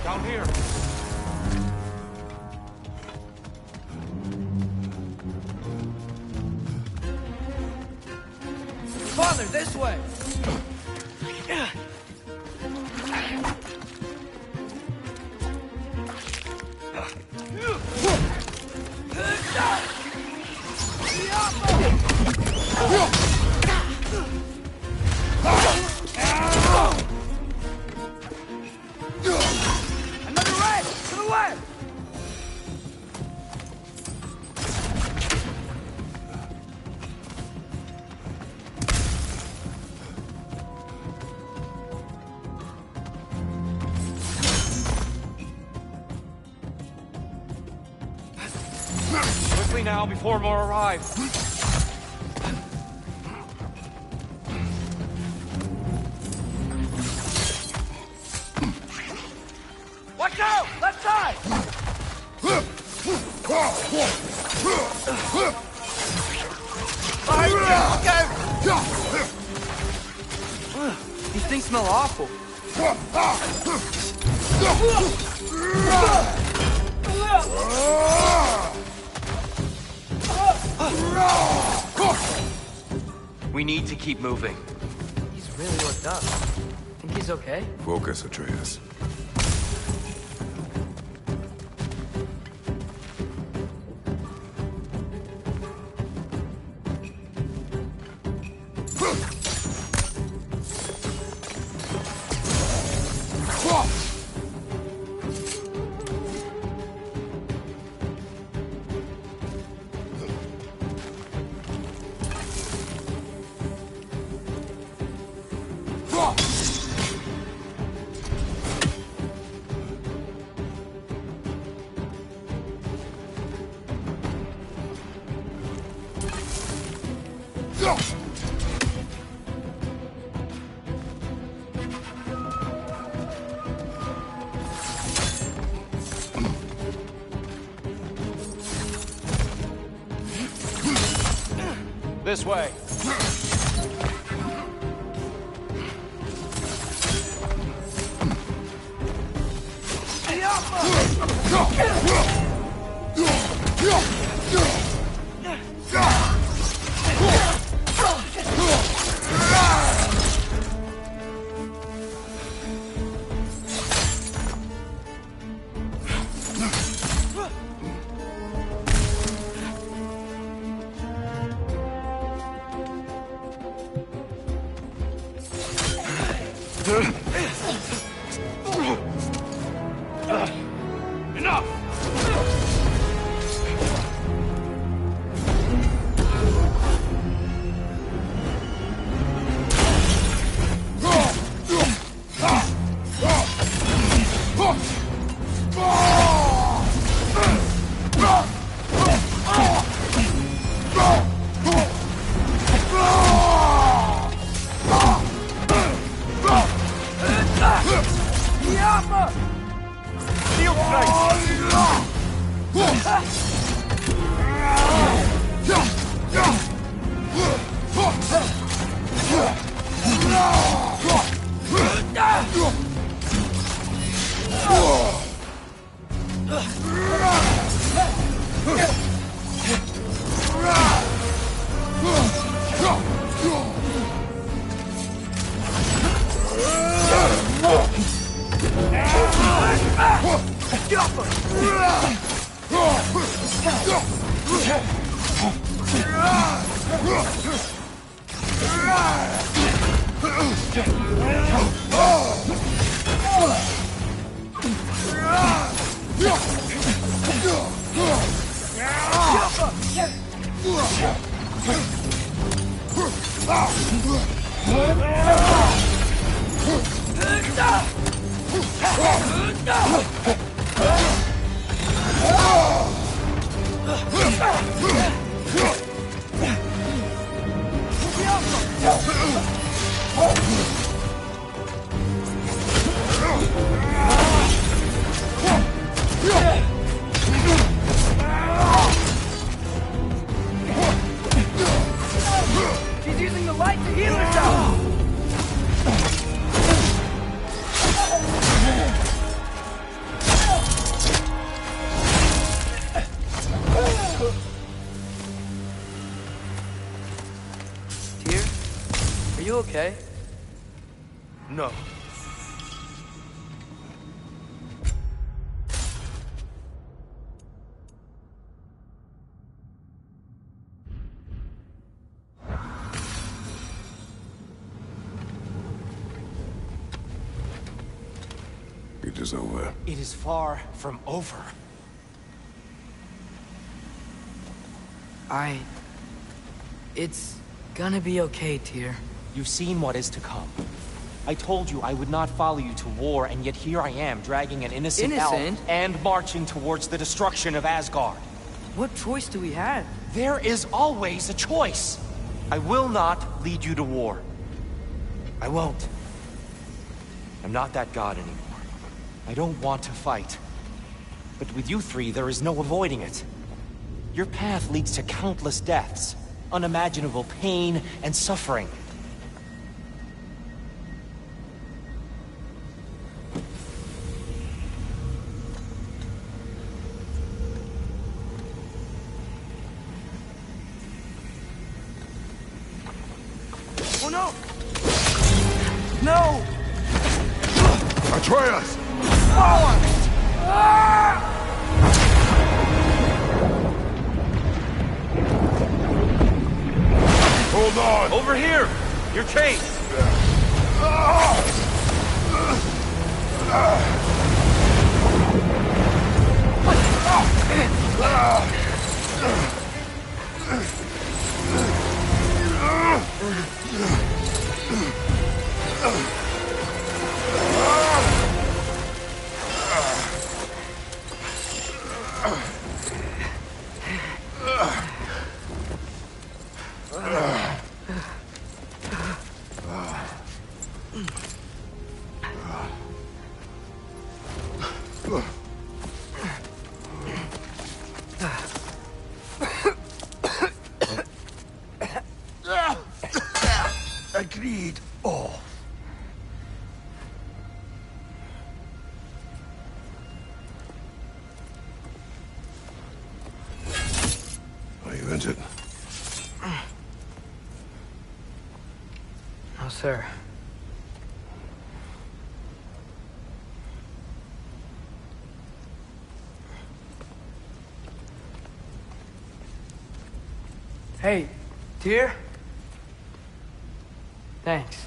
Speaker 8: Down here.
Speaker 5: Father, this way! Another red! To the left!
Speaker 8: Quickly now, before more arrive.
Speaker 5: Watch out! Left side! Behind you! Look out!
Speaker 1: These things smell awful.
Speaker 8: We need to keep moving.
Speaker 1: He's really worked up. Think he's okay?
Speaker 3: Focus, Atreus.
Speaker 8: This way.
Speaker 5: She's using the light to heal herself!
Speaker 1: Tyr? Are you okay?
Speaker 8: No.
Speaker 3: It is over.
Speaker 8: It is far from over.
Speaker 1: It's gonna be okay, Tyr.
Speaker 8: You've seen what is to come. I told you I would not follow you to war, and yet here I am, dragging an innocent elf and marching towards the destruction of Asgard.
Speaker 1: What choice do we have?
Speaker 8: There is always a choice. I will not lead you to war. I won't. I'm not that god anymore. I don't want to fight. But with you three, there is no avoiding it. Your path leads to countless deaths, unimaginable pain and suffering.
Speaker 5: Oh no! No!
Speaker 3: Atreus! Hold on!
Speaker 8: Over here! You're chained!
Speaker 3: Agreed. Oh. Are you injured?
Speaker 1: No, sir. Hey, Tyr? Thanks.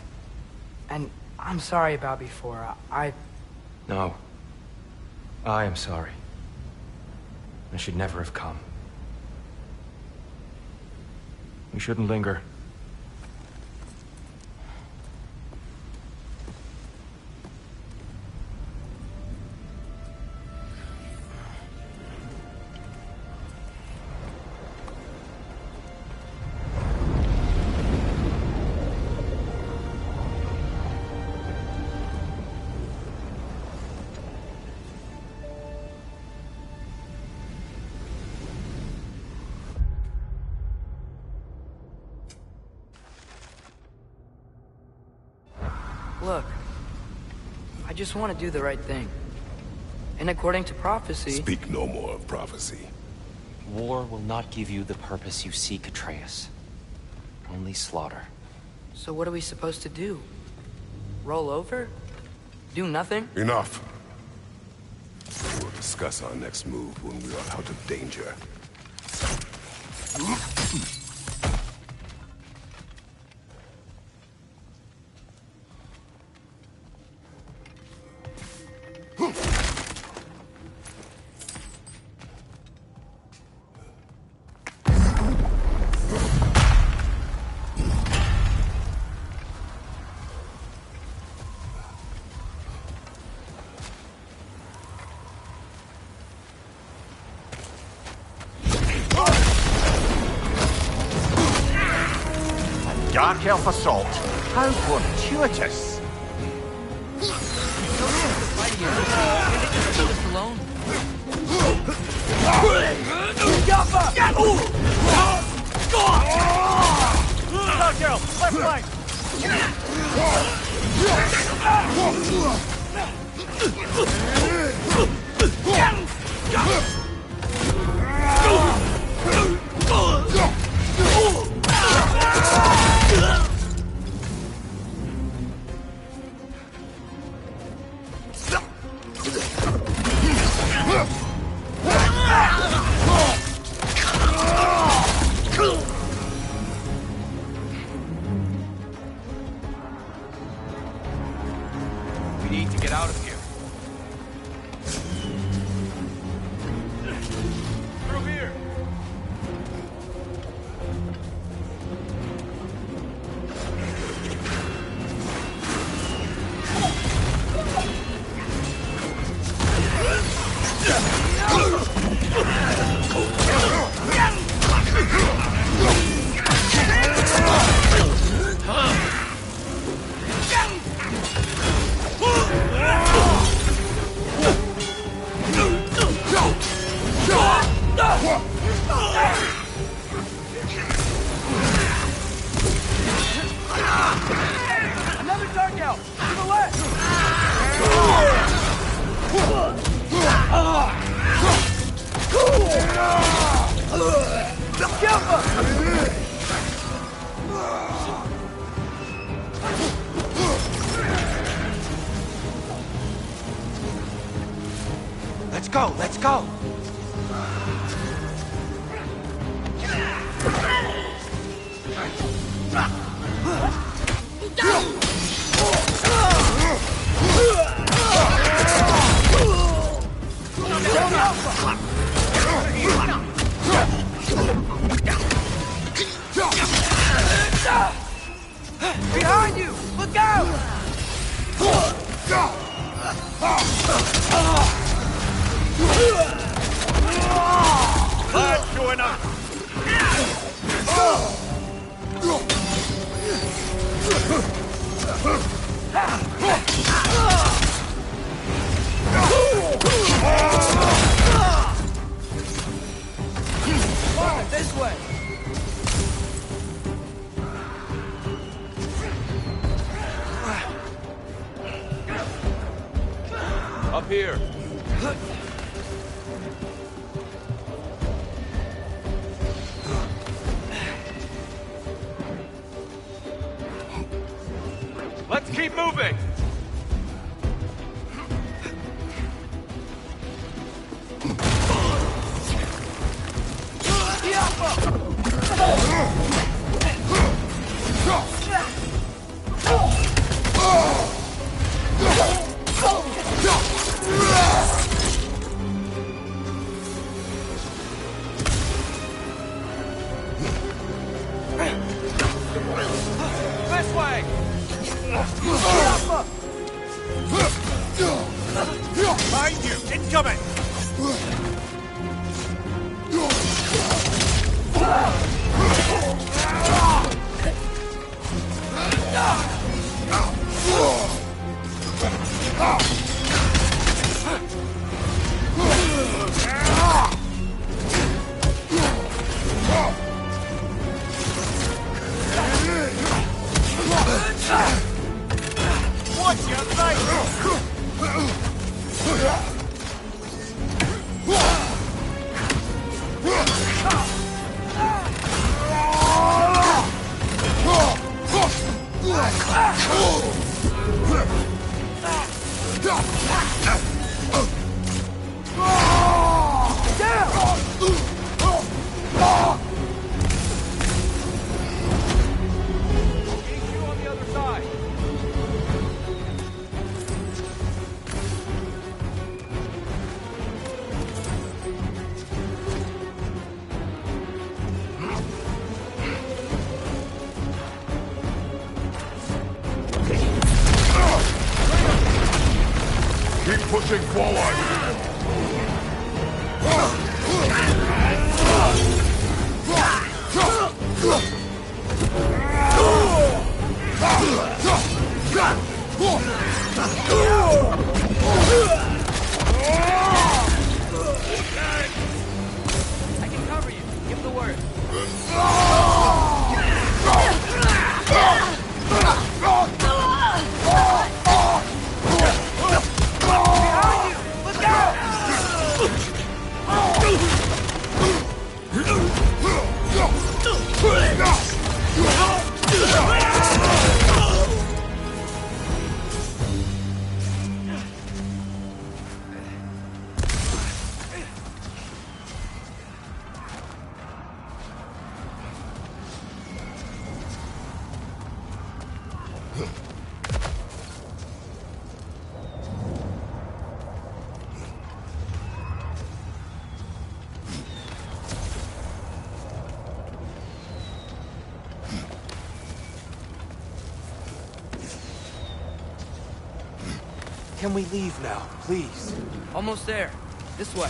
Speaker 1: And I'm sorry about before.
Speaker 8: No. I am sorry. I should never have come. We shouldn't linger.
Speaker 1: Look, I just want to do the right thing. And according to prophecy...
Speaker 3: Speak no more of prophecy.
Speaker 8: War will not give you the purpose you seek, Atreus. Only slaughter.
Speaker 1: So what are we supposed to do? Roll over? Do nothing?
Speaker 3: Enough. We'll discuss our next move when we are out of danger.
Speaker 2: Dark Elf assault. How fortuitous.
Speaker 1: Alone?
Speaker 5: Dark Elf, left flank!
Speaker 9: We need to get out of here. Through here.
Speaker 5: Another Dark Elf! To the left!
Speaker 8: Let's go, let's go!
Speaker 5: Behind you! Look out!
Speaker 4: That's true enough.
Speaker 5: This way!
Speaker 9: Up here. Let's keep moving! This way!
Speaker 4: Behind you! Incoming! Watch your Keep pushing forward!
Speaker 1: I can cover you. Give the word.
Speaker 5: Behind you! Look out!
Speaker 8: Can we leave now, please?
Speaker 1: Almost there. This way.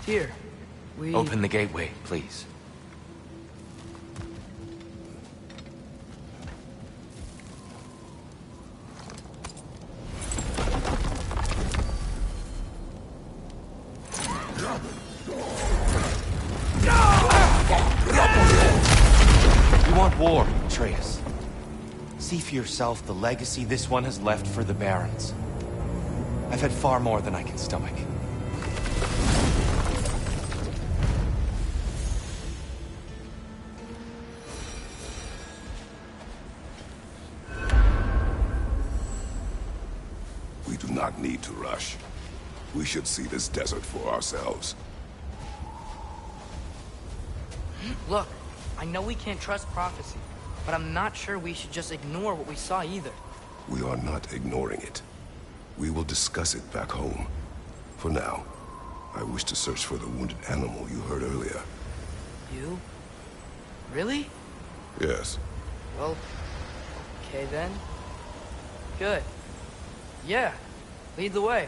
Speaker 1: Here. We...
Speaker 8: Open the gateway, please. You want war, Atreus. See for yourself the legacy this one has left for the Barons. I've had far more than I can stomach.
Speaker 3: We do not need to rush. We should see this desert for ourselves.
Speaker 1: Look, I know we can't trust prophecy, but I'm not sure we should just ignore what we saw either.
Speaker 3: We are not ignoring it. We will discuss it back home. For now, I wish to search for the wounded animal you heard earlier.
Speaker 1: You? Really?
Speaker 3: Yes.
Speaker 1: Well, okay then. Good. Yeah, lead the way.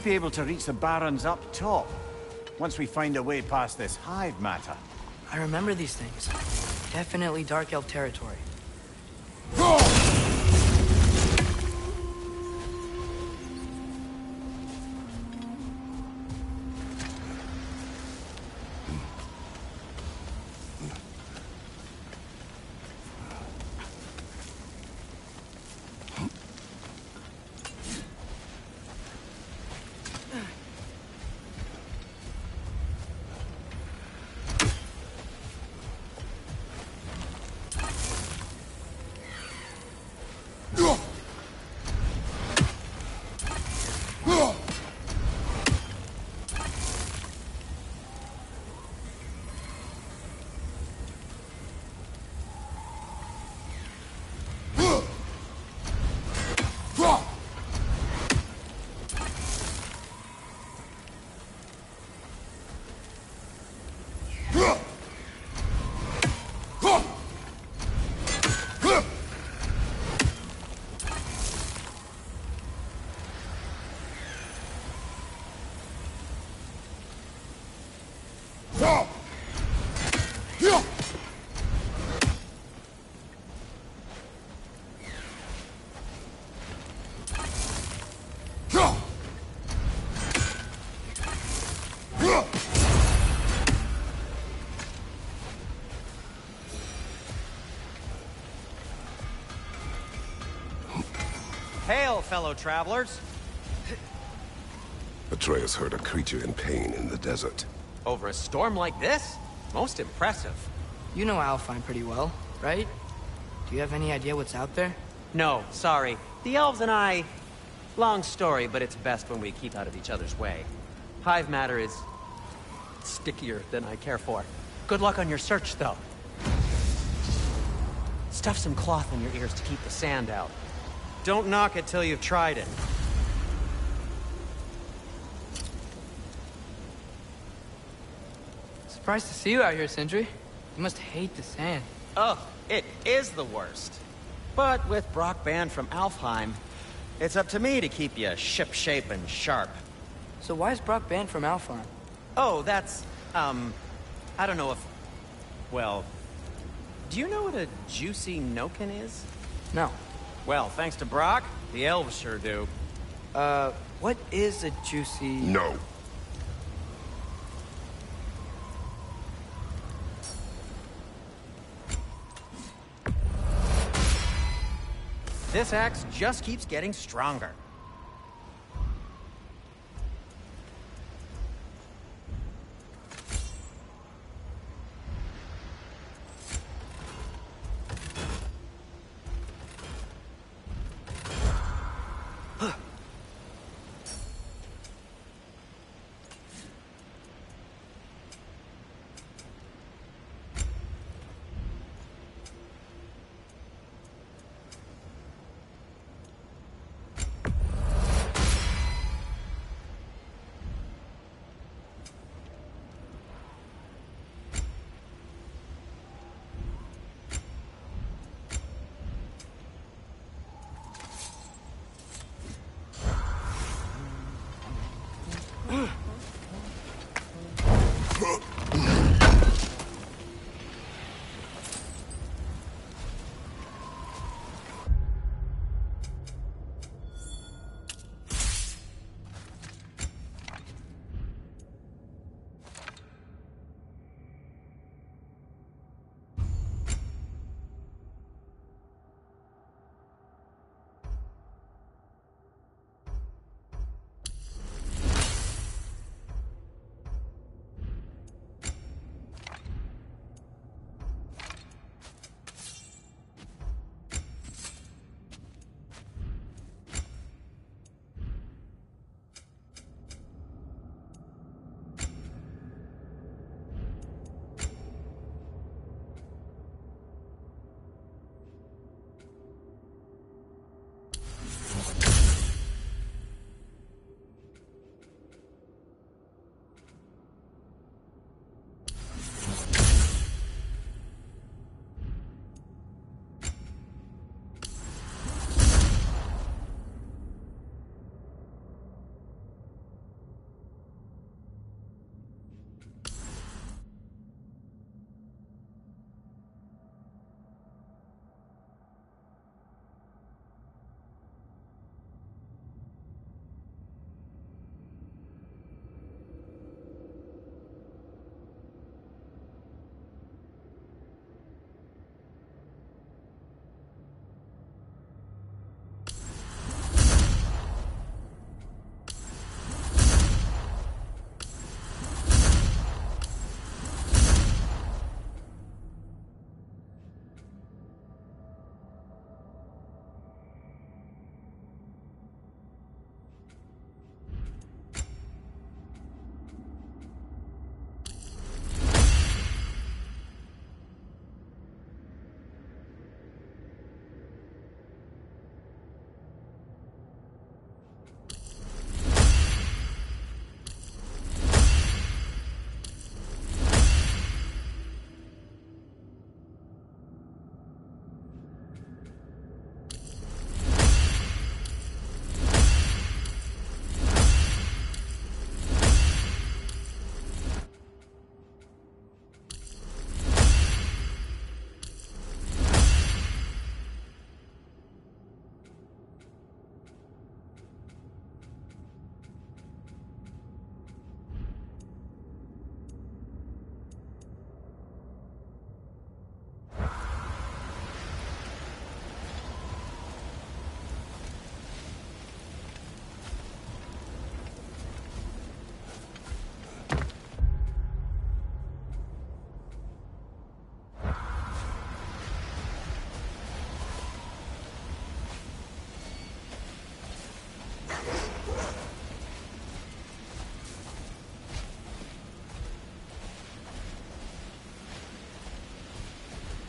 Speaker 2: Be able to reach the Barons up top once we find a way past this hive matter.
Speaker 1: I remember these things. Definitely Dark Elf territory.
Speaker 10: Hail, fellow travelers.
Speaker 3: Atreus heard a creature in pain in the desert.
Speaker 10: Over a storm like this? Most impressive.
Speaker 1: You know Alfheim pretty well, right? Do you have any idea what's out there?
Speaker 10: No, sorry. The elves and I... Long story, but it's best when we keep out of each other's way. Hive matter is... stickier than I care for. Good luck on your search, though. Stuff some cloth in your ears to keep the sand out. Don't knock it till you've tried it.
Speaker 1: Surprised to see you out here, Sindri. You must hate the sand.
Speaker 10: Oh, it is the worst. But with Brock banned from Alfheim, it's up to me to keep you ship-shape and sharp.
Speaker 1: So why is Brock banned from Alfheim?
Speaker 10: Oh, that's, I don't know if... Well, do you know what a juicy Noken is?
Speaker 1: No.
Speaker 10: Well, thanks to Brock, the elves sure do.
Speaker 1: What is a juicy...
Speaker 3: No.
Speaker 10: This axe just keeps getting stronger.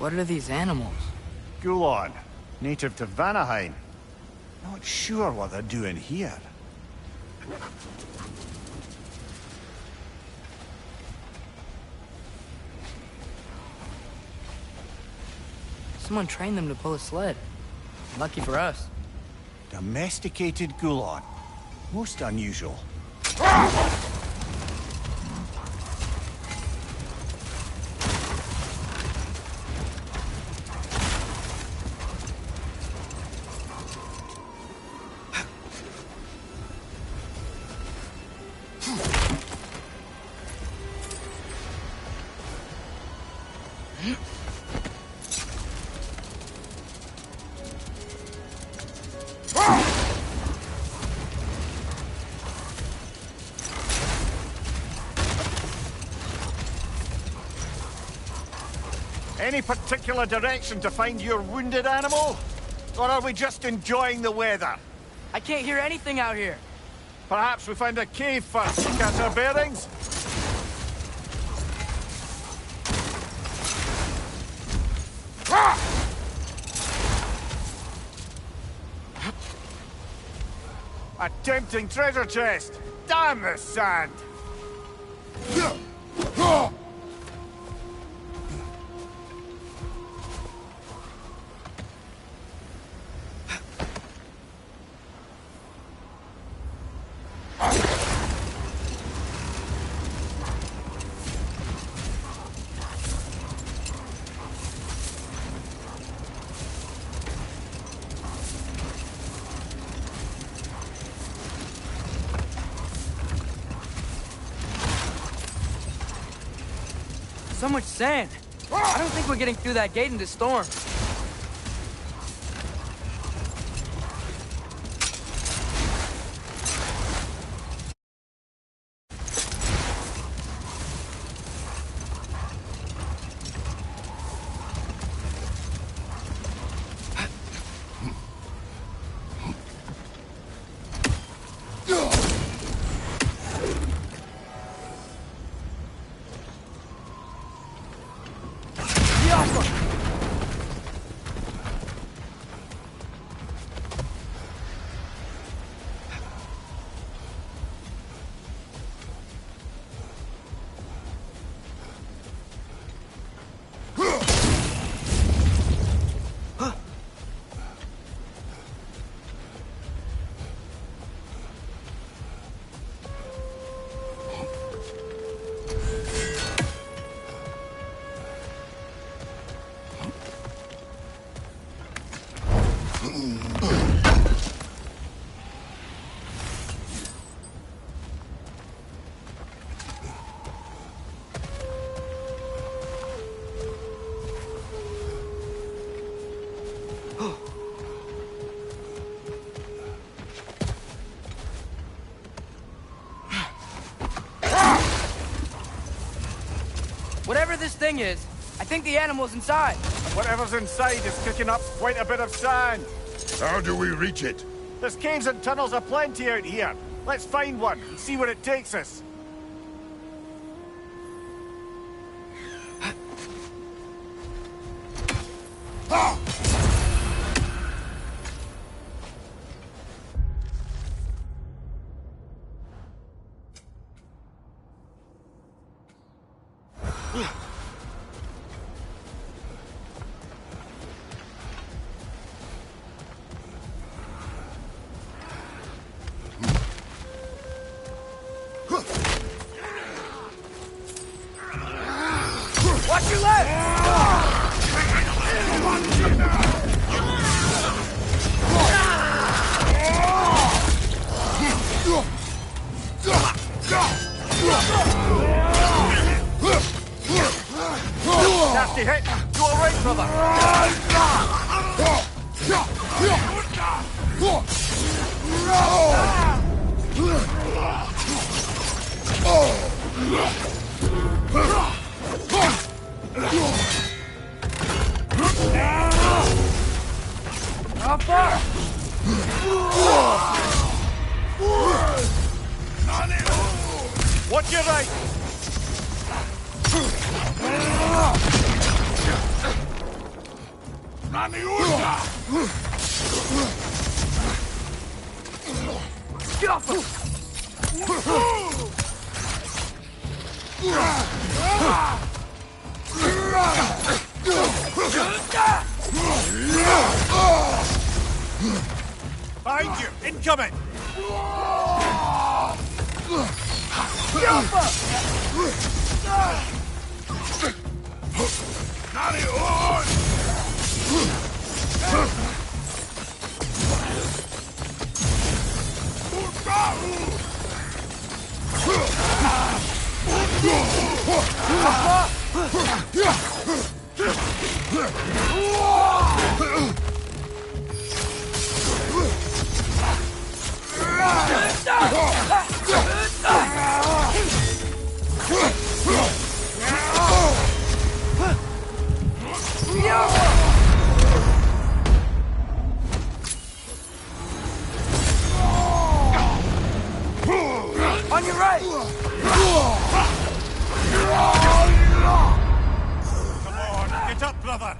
Speaker 1: What are these animals?
Speaker 2: Gulon, native to Vanaheim. Not sure what they're doing here.
Speaker 1: Someone trained them to pull a sled. Lucky for us.
Speaker 2: Domesticated Gulon. Most unusual. Any particular direction to find your wounded animal? Or are we just enjoying the weather?
Speaker 1: I can't hear anything out here.
Speaker 2: Perhaps we find a cave first to catch our bearings? A tempting treasure chest! Damn the sand!
Speaker 1: So much sand. I don't think we're getting through that gate in this storm. Whatever this thing is, I think the animal's inside.
Speaker 2: Whatever's inside is kicking up quite a bit of sand.
Speaker 3: How do we reach it?
Speaker 2: There's caves and tunnels aplenty out here. Let's find one and see where it takes us.
Speaker 5: Watch your left!
Speaker 2: Nasty hit! You all right, brother?
Speaker 1: How far?
Speaker 2: Watch your right! Behind you! Incoming!
Speaker 5: On your right!
Speaker 2: Come on, get up, brother!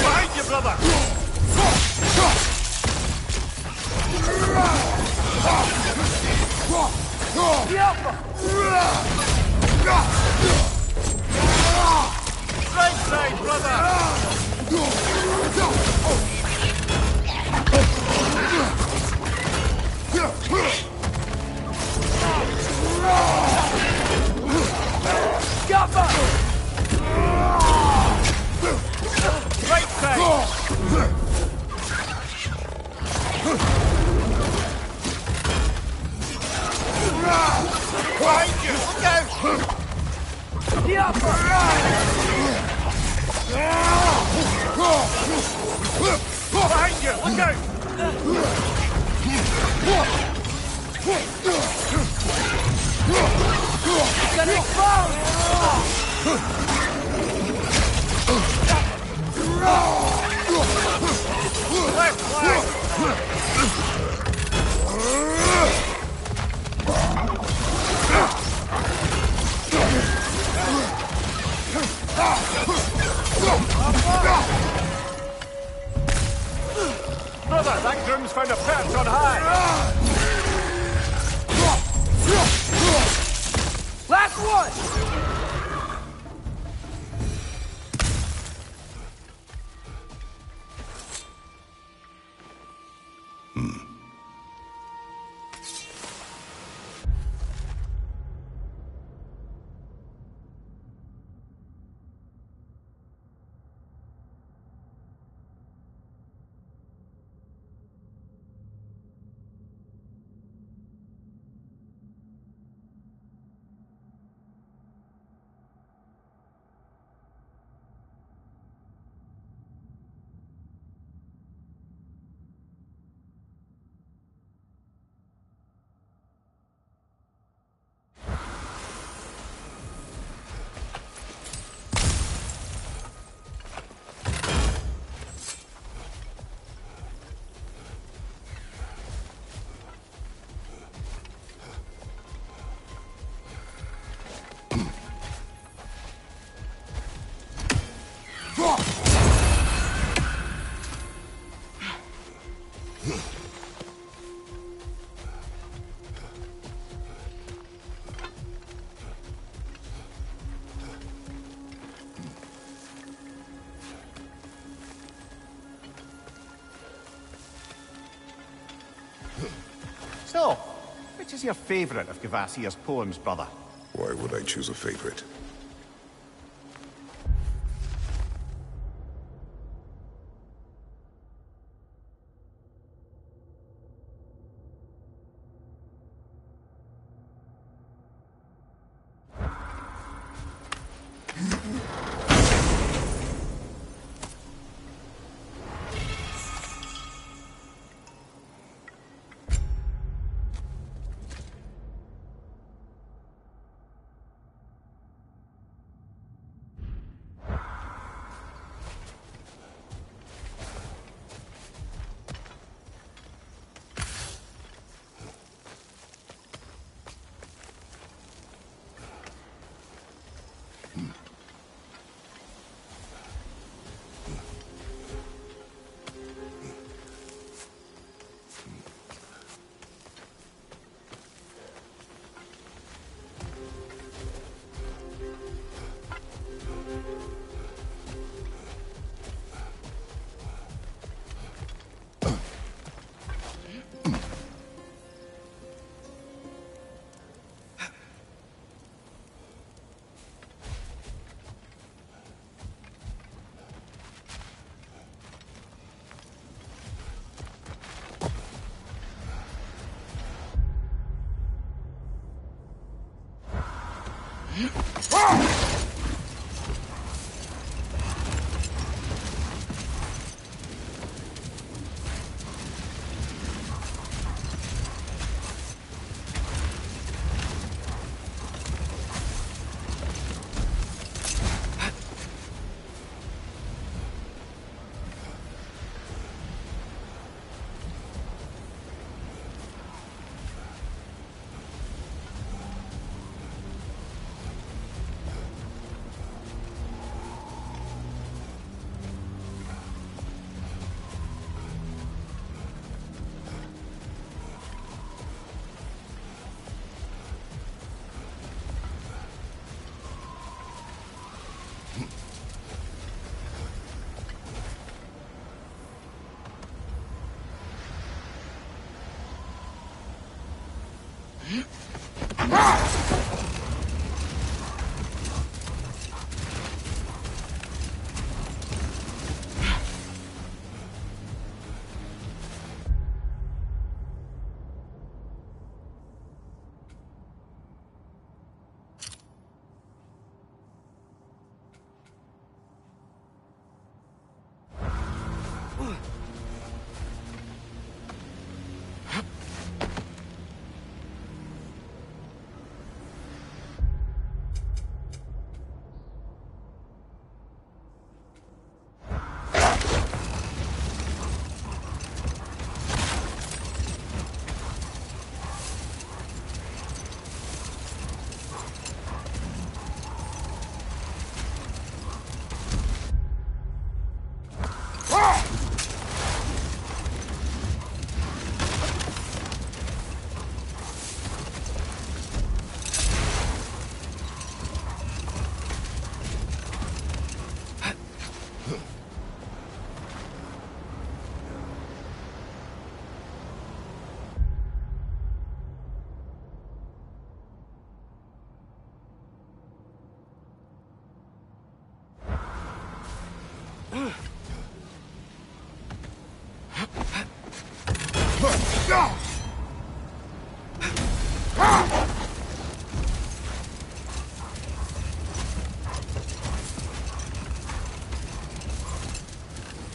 Speaker 9: Behind you, brother! Right side, brother! Right side! Behind you! Look out! Behind you! Look out!
Speaker 5: It's gonna explode!
Speaker 9: Left flank!
Speaker 2: Brother, that groom's found a perch on high!
Speaker 5: Last one!
Speaker 2: So, which is your favourite of Gavassir's poems, brother?
Speaker 3: Why would I choose a favorite?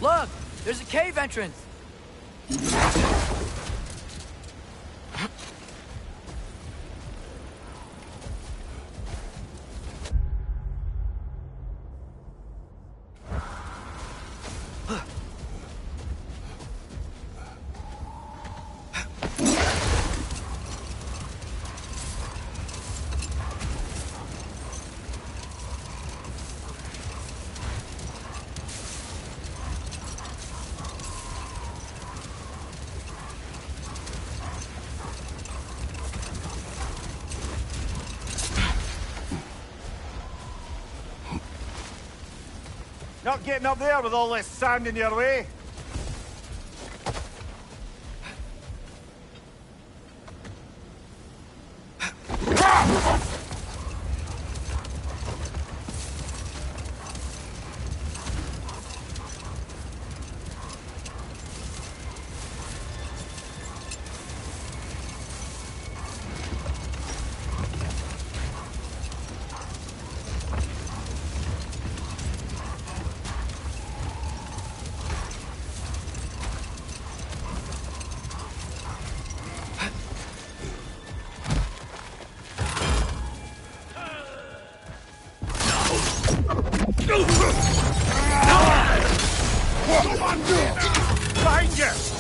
Speaker 1: Look! There's a cave entrance!
Speaker 2: Not getting up there with all this sand in your way.
Speaker 9: Behind you!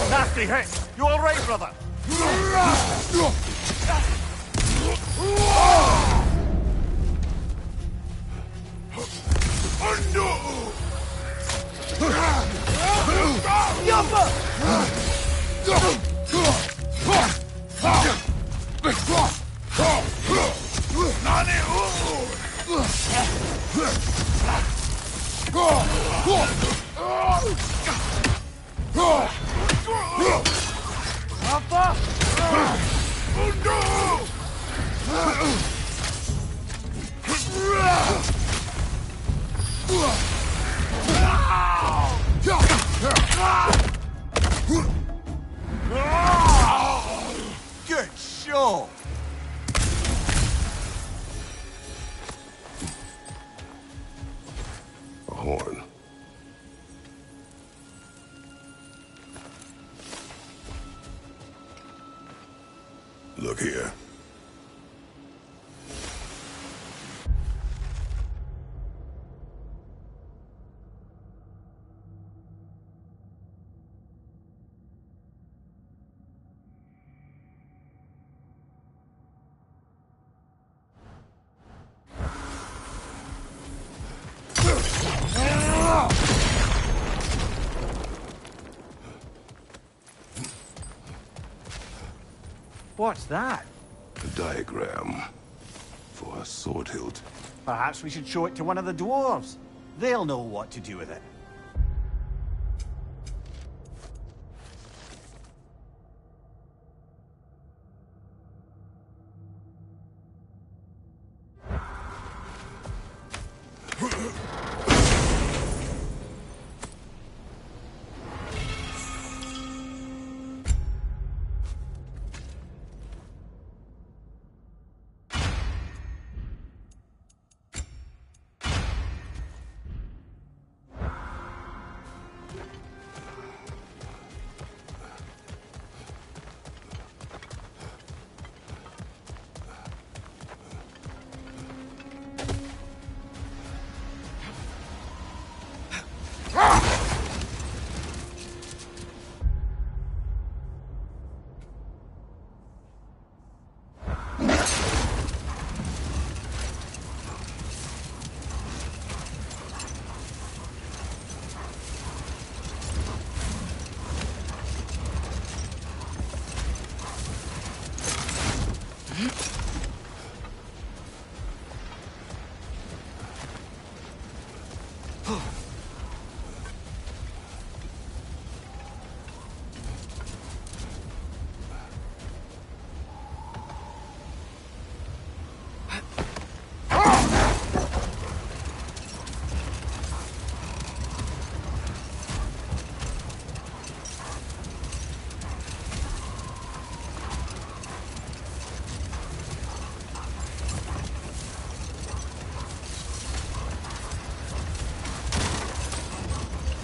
Speaker 9: Nasty hit! You alright, brother? Good show!
Speaker 3: A horn. Look here.
Speaker 2: What's that?
Speaker 3: A diagram for a sword hilt.
Speaker 2: Perhaps we should show it to one of the dwarves. They'll know what to do with it.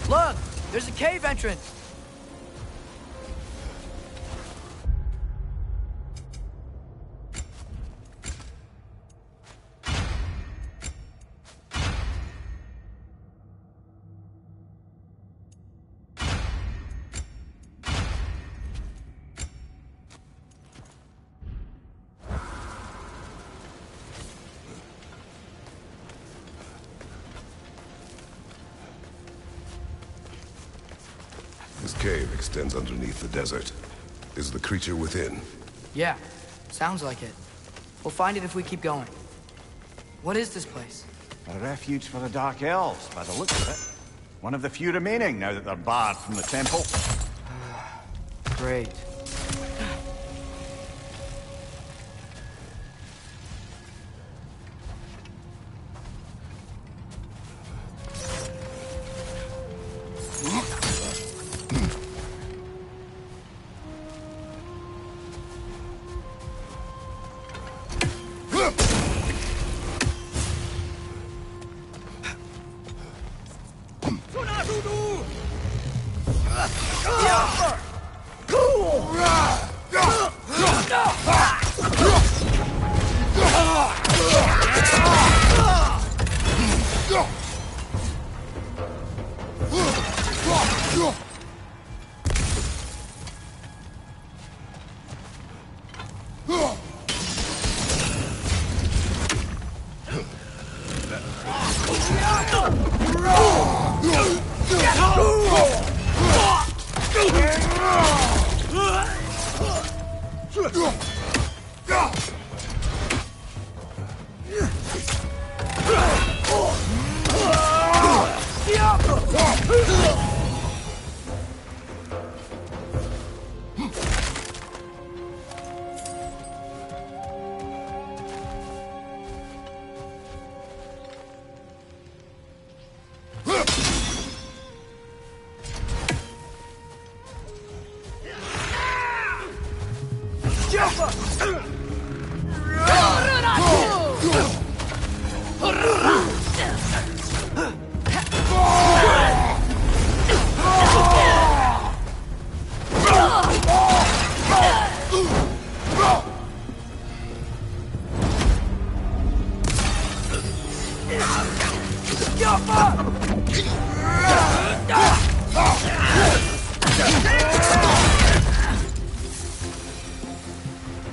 Speaker 1: Look! There's a cave entrance!
Speaker 3: This cave extends underneath the desert. Is the creature within?
Speaker 1: Yeah, sounds like it. We'll find it if we keep going. What is this place?
Speaker 2: A refuge for the Dark Elves, by the looks of it. One of the few remaining now that they're barred from the temple.
Speaker 1: Great.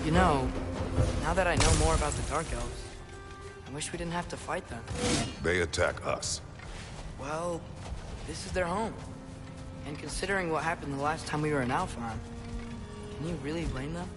Speaker 1: You know, now that I know more about the Dark Elves, I wish we didn't have to fight them.
Speaker 3: They attack us.
Speaker 1: Well, this is their home. And considering what happened the last time we were in Alfheim, can you really blame them?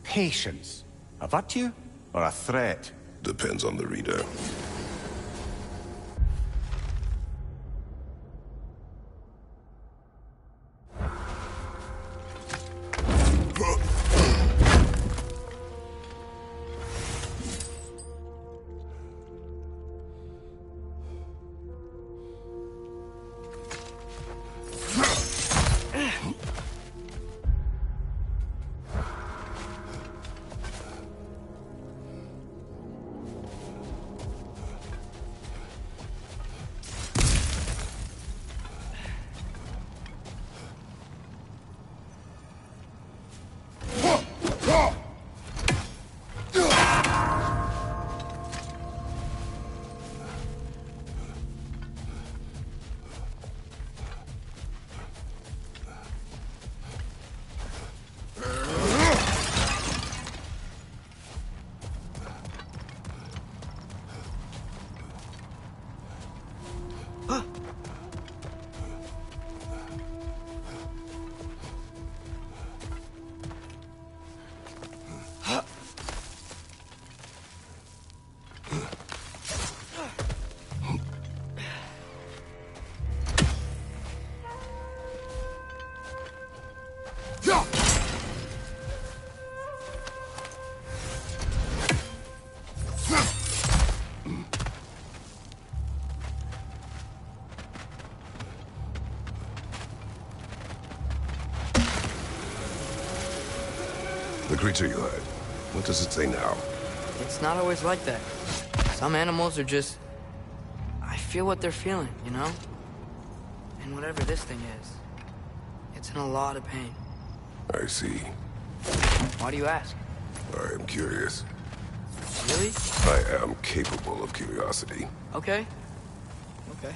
Speaker 2: Patience. A virtue or a threat?
Speaker 3: Depends on the reader. The creature you had. What does it say now?
Speaker 1: It's not always like that. Some animals are just... I feel what they're feeling, you know? And whatever this thing is, it's in a lot of pain.
Speaker 3: I see.
Speaker 1: Why do you ask?
Speaker 3: I am curious.
Speaker 1: Really?
Speaker 3: I am capable of curiosity.
Speaker 1: Okay. Okay.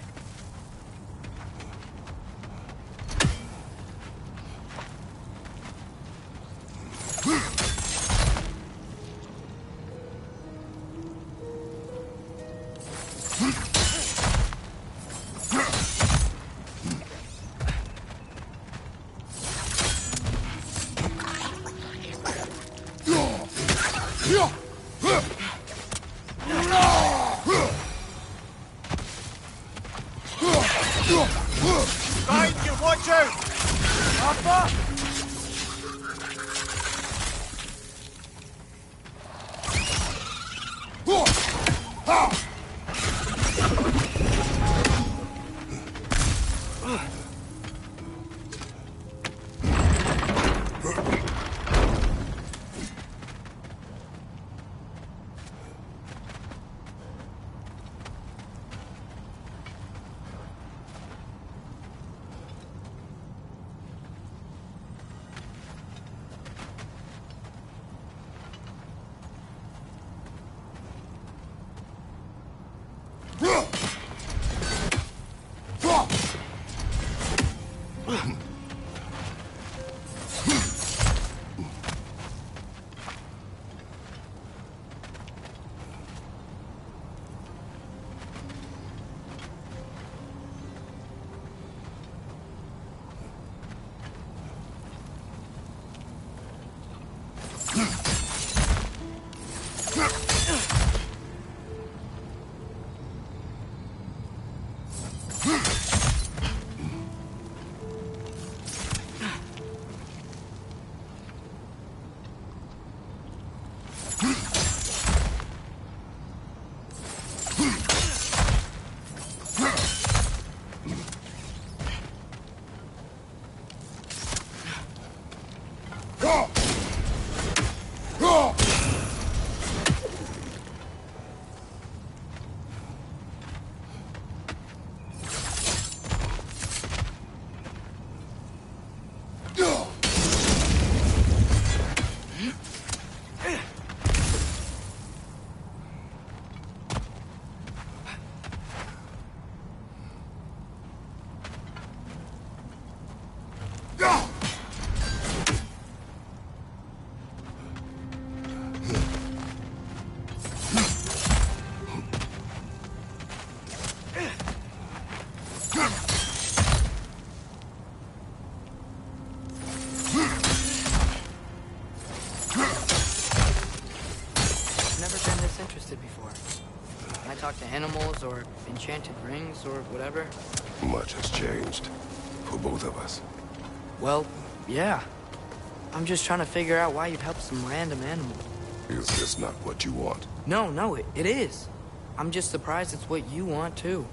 Speaker 9: Behind you, watch out!
Speaker 5: Papa!
Speaker 1: Talk to animals or enchanted rings or whatever?
Speaker 3: Much has changed. For both of us.
Speaker 1: Well, yeah. I'm just trying to figure out why you'd help some random animal.
Speaker 3: Is this not what you want?
Speaker 1: No, it is. I'm just surprised it's what you want, too.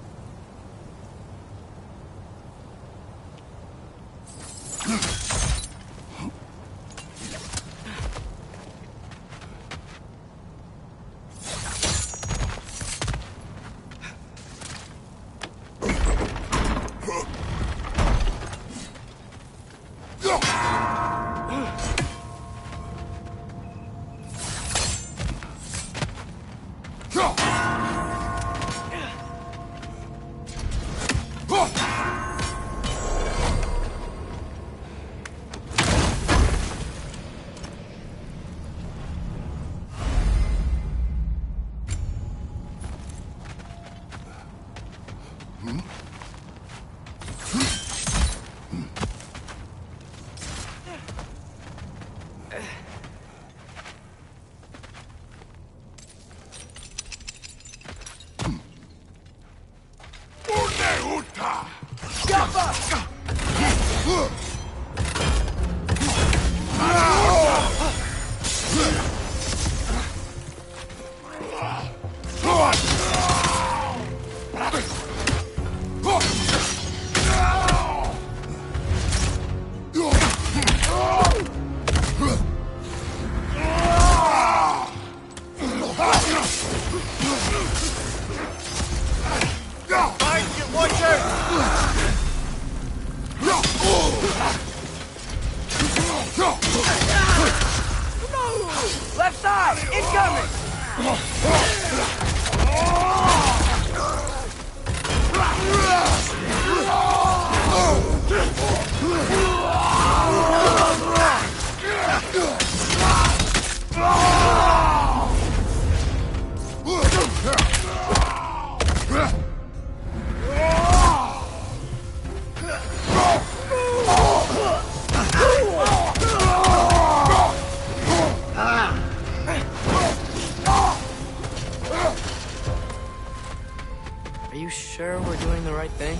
Speaker 1: sure we're doing the right thing?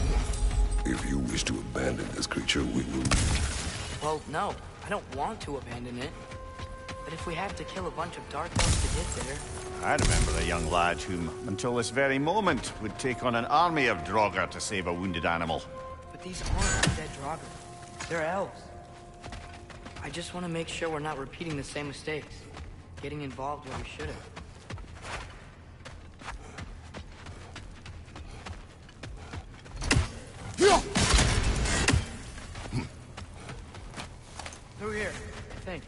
Speaker 3: If you wish to abandon this creature, we will leave.
Speaker 1: Well, no. I don't want to abandon it. But if we have to kill a bunch of Dark Elves to get there...
Speaker 2: I remember a young lad whom, until this very moment, would take on an army of Draugr to save a wounded animal.
Speaker 1: But these aren't undead Draugr. They're elves. I just want to make sure we're not repeating the same mistakes. Getting involved where we should have. Through here, I think.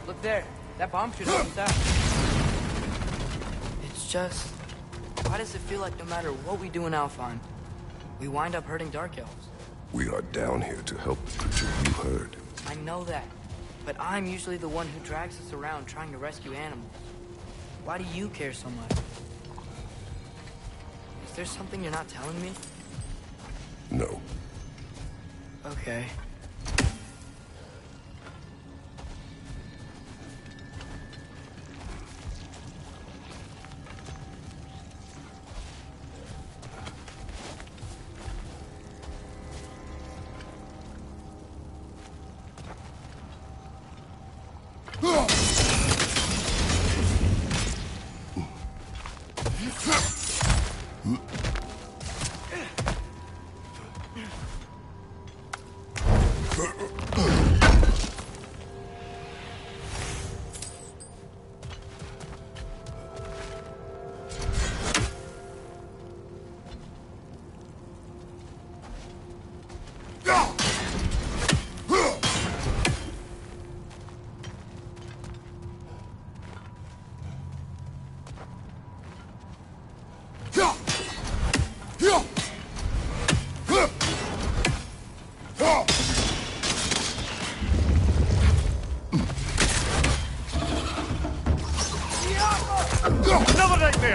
Speaker 1: Look there. That bomb should help us out. It's just... why does it feel like no matter what we do in Alfheim, we wind up hurting Dark Elves?
Speaker 3: We are down here to help the creature you heard.
Speaker 1: I know that. But I'm usually the one who drags us around trying to rescue animals. Why do you care so much? Is there something you're not telling me?
Speaker 3: No.
Speaker 1: Okay.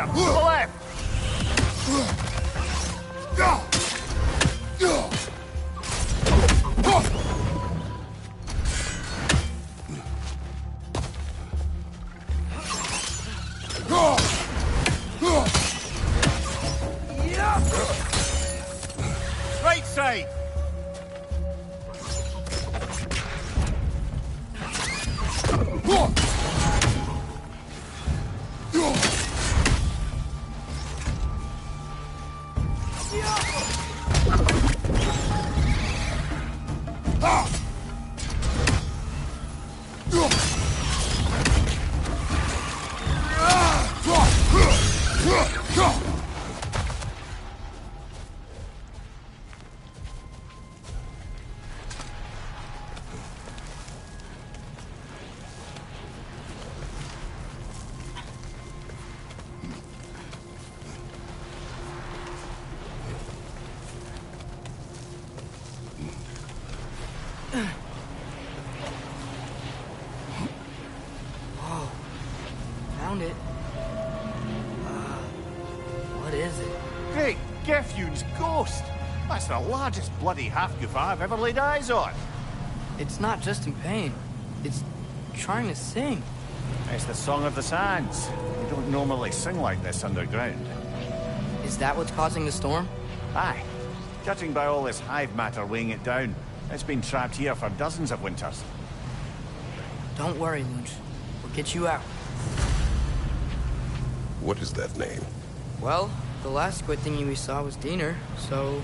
Speaker 9: there! To the left! Right side!
Speaker 1: Found it. What is it?
Speaker 2: Great Gefyun's ghost! That's the largest bloody half-goof I've ever laid eyes on.
Speaker 1: It's not just in pain. It's trying to sing.
Speaker 2: It's the Song of the Sands. We don't normally sing like this underground.
Speaker 1: Is that what's causing the storm?
Speaker 2: Aye. Judging by all this hive matter weighing it down, it's been trapped here for dozens of winters.
Speaker 1: Don't worry, Lunch. We'll get you out.
Speaker 3: What is that name?
Speaker 1: Well, the last squid thingy we saw was Diener, so...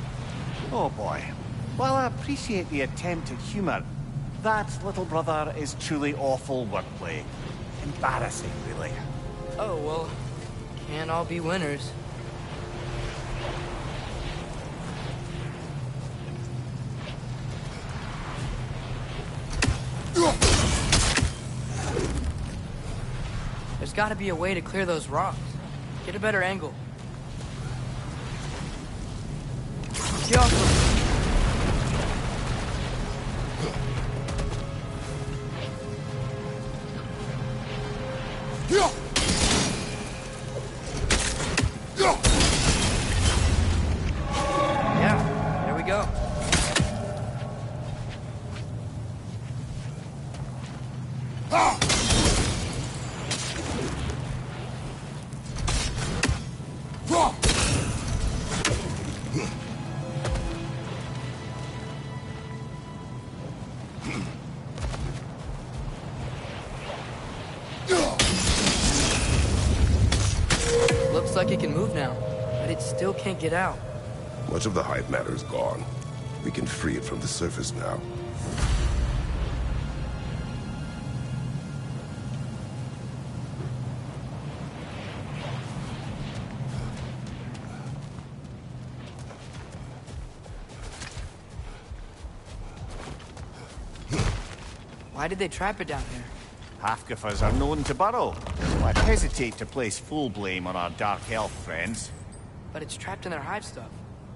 Speaker 2: Oh boy. While I appreciate the attempt at humor, that, little brother, is truly awful wordplay. Embarrassing, really.
Speaker 1: Oh, well, can't all be winners. There's gotta be a way to clear those rocks. Get a better angle. Yo. Yeah, there we go. Looks like it can move now, but it still can't get out.
Speaker 3: Much of the hive matter is gone. We can free it from the surface now.
Speaker 1: Why did they trap it down here?
Speaker 2: Half-goofers are known to burrow, so I'd hesitate to place full blame on our Dark Elf friends.
Speaker 1: But it's trapped in their hive stuff.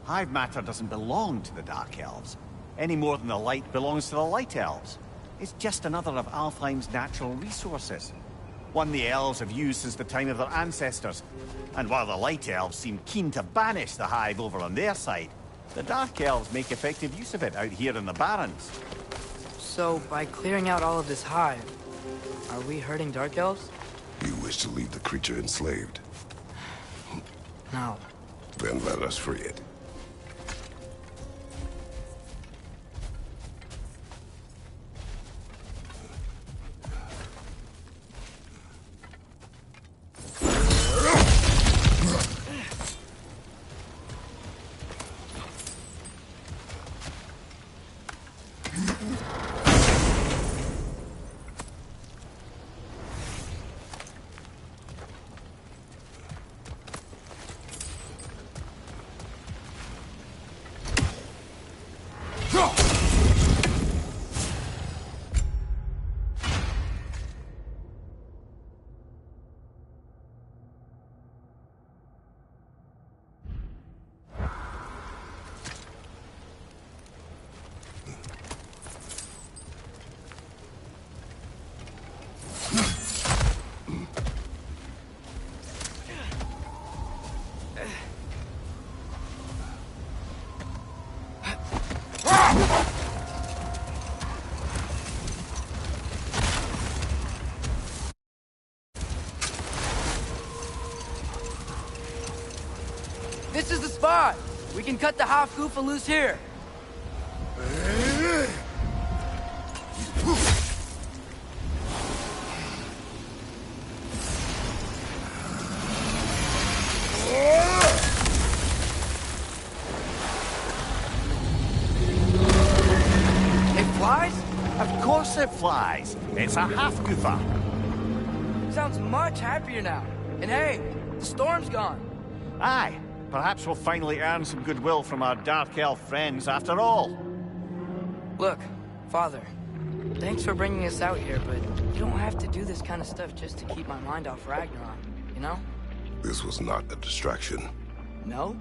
Speaker 2: Hive matter doesn't belong to the Dark Elves, any more than the light belongs to the Light Elves. It's just another of Alfheim's natural resources. One the elves have used since the time of their ancestors. And while the Light Elves seem keen to banish the hive over on their side, the Dark Elves make effective use of it out here in the Barrens.
Speaker 1: So, by clearing out all of this hive, are we hurting Dark Elves?
Speaker 3: You wish to leave the creature enslaved?
Speaker 1: No.
Speaker 3: Then let us free it.
Speaker 1: This is the spot! We can cut the half Goofa loose here. It flies?
Speaker 2: Of course it flies. It's a half Goofa.
Speaker 1: Sounds much happier now. And hey, the storm's gone.
Speaker 2: Aye, perhaps we'll finally earn some goodwill from our Dark Elf friends after all.
Speaker 1: Look, Father, thanks for bringing us out here, but you don't have to do this kind of stuff just to keep my mind off Ragnarok, you know?
Speaker 3: This was not a distraction.
Speaker 1: No?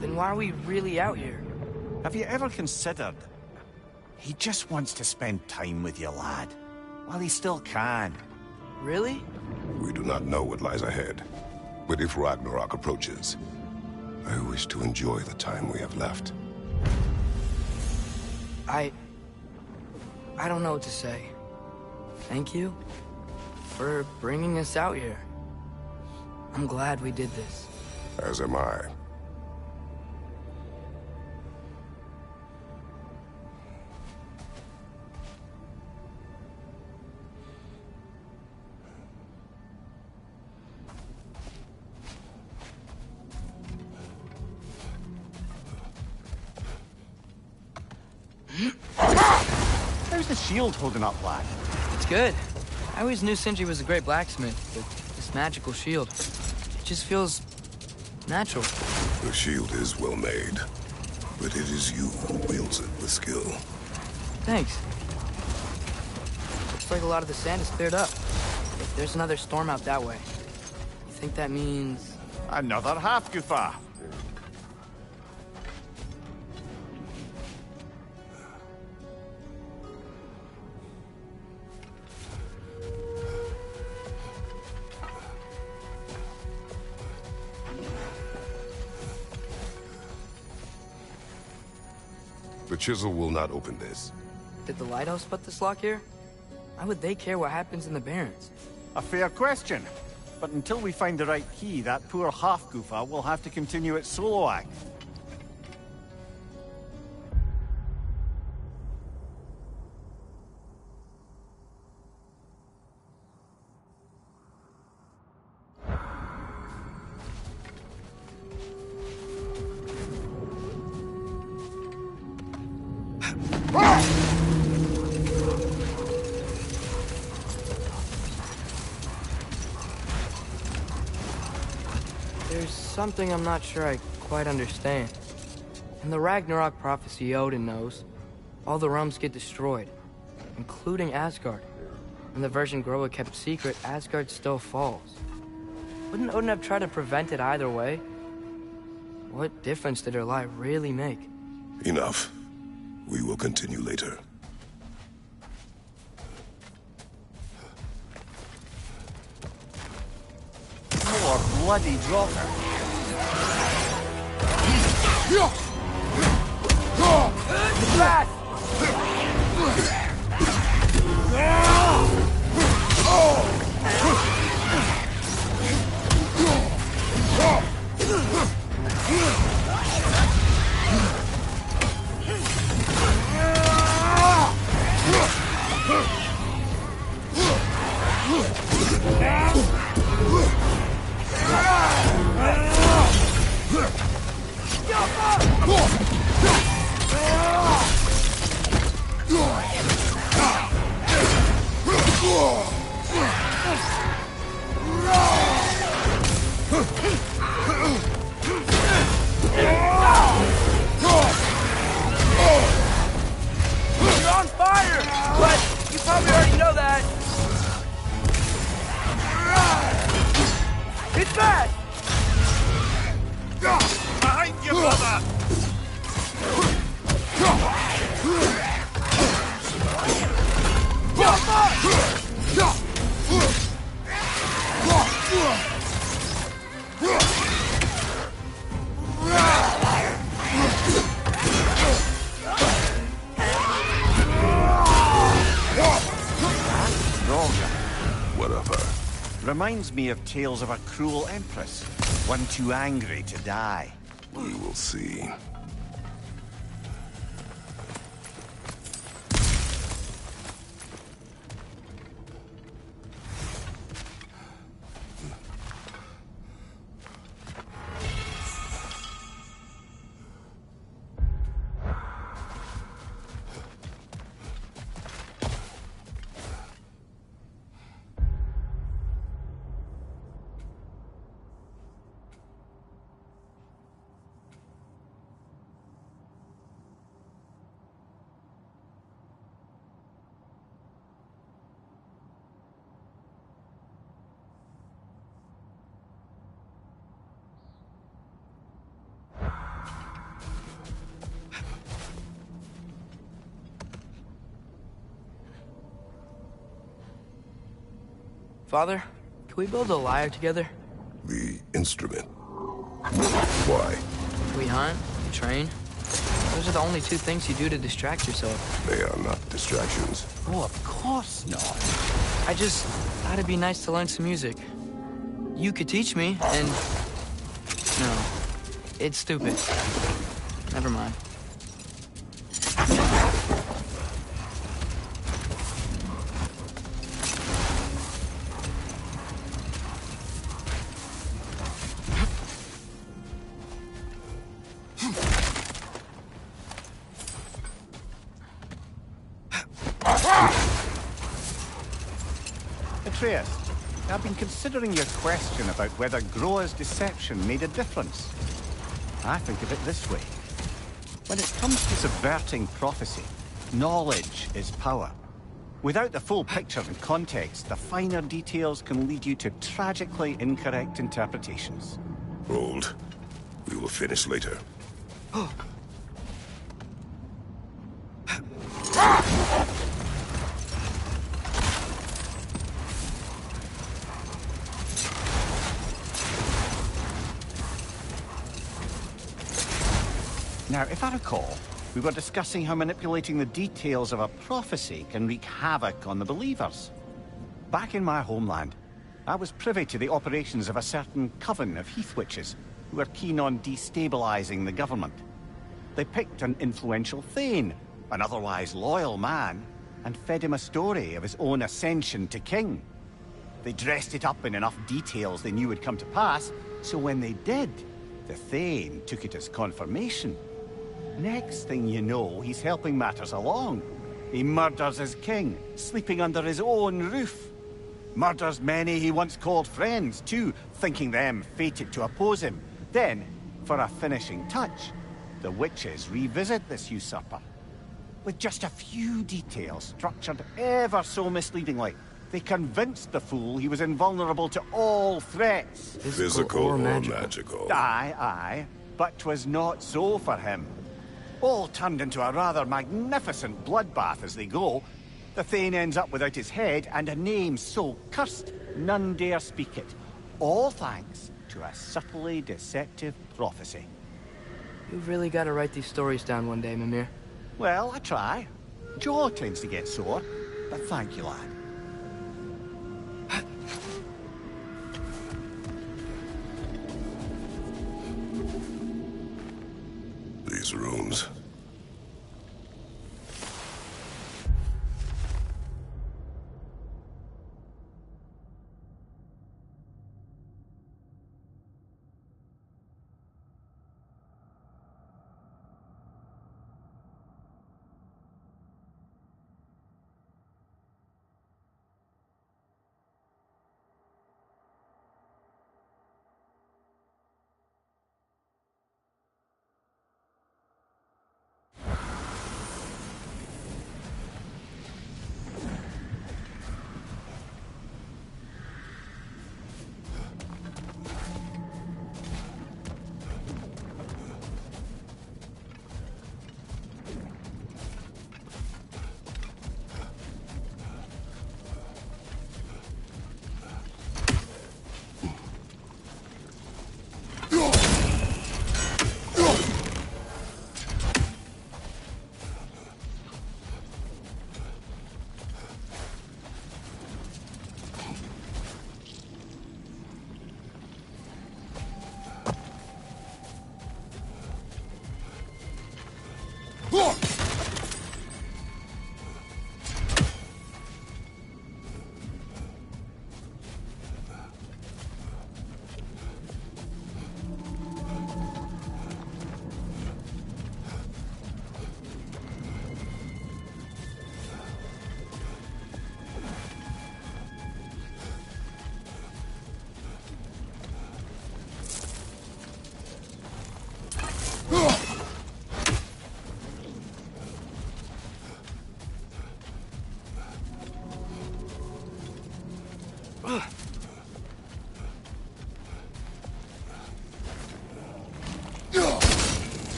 Speaker 1: Then why are we really out here?
Speaker 2: Have you ever considered... He just wants to spend time with you, lad. While he still can.
Speaker 1: Really?
Speaker 3: We do not know what lies ahead. But if Ragnarok approaches, I wish to enjoy the time we have left.
Speaker 1: I don't know what to say. Thank you for bringing us out here. I'm glad we did this.
Speaker 3: As am I.
Speaker 2: How's the shield holding up, lad?
Speaker 1: It's good. I always knew Sindri was a great blacksmith, but this magical shield, it just feels natural.
Speaker 3: The shield is well made, but it is you who wields it with skill.
Speaker 1: Thanks. Looks like a lot of the sand is cleared up. There's another storm out that way. You think that means...
Speaker 2: Another half Goofa.
Speaker 3: The chisel will not open this.
Speaker 1: Did the lighthouse put this lock here? Why would they care what happens in the Barrens?
Speaker 2: A fair question. But until we find the right key, that poor half Goofa will have to continue its solo act.
Speaker 1: There's something I'm not sure I quite understand. In the Ragnarok prophecy Odin knows, all the realms get destroyed, including Asgard. In the version Gróa kept secret, Asgard still falls. Wouldn't Odin have tried to prevent it either way? What difference did her lie really make?
Speaker 3: Enough. We will continue later.
Speaker 2: More bloody dropper.
Speaker 1: Fast! You're on fire! But you probably already know that. It's bad!
Speaker 4: Behind you, brother!
Speaker 3: What of her?
Speaker 2: Reminds me of tales of a cruel empress. One too angry to die.
Speaker 3: We will see.
Speaker 1: Father, can we build a lyre together?
Speaker 3: The instrument. Why?
Speaker 1: Can we hunt? Train? Those are the only two things you do to distract yourself.
Speaker 3: They are not distractions.
Speaker 2: Oh, of course not.
Speaker 1: I just thought it'd be nice to learn some music. You could teach me, and... No. It's stupid. Never mind.
Speaker 2: Atreus, I've been considering your question about whether Gróa's deception made a difference. I think of it this way. When it comes to subverting prophecy, knowledge is power. Without the full picture and context, the finer details can lead you to tragically incorrect interpretations.
Speaker 3: Hold. We will finish later.
Speaker 2: Now, if I recall, we were discussing how manipulating the details of a prophecy can wreak havoc on the believers. Back in my homeland, I was privy to the operations of a certain coven of heath witches who were keen on destabilizing the government. They picked an influential Thane, an otherwise loyal man, and fed him a story of his own ascension to king. They dressed it up in enough details they knew would come to pass, so when they did, the Thane took it as confirmation. Next thing you know, he's helping matters along. He murders his king, sleeping under his own roof. Murders many he once called friends, too, thinking them fated to oppose him. Then, for a finishing touch, the witches revisit this usurper. With just a few details structured ever so misleadingly, they convinced the fool he was invulnerable to all threats.
Speaker 3: Physical or magical?
Speaker 2: Aye, but 'twas not so for him. All turned into a rather magnificent bloodbath as they go. The Thane ends up without his head and a name so cursed none dare speak it. All thanks to a subtly deceptive prophecy.
Speaker 1: You've really got to write these stories down one day, Mimir.
Speaker 2: Well, I try. Jaw tends to get sore, but thank you, lad.
Speaker 3: These rooms.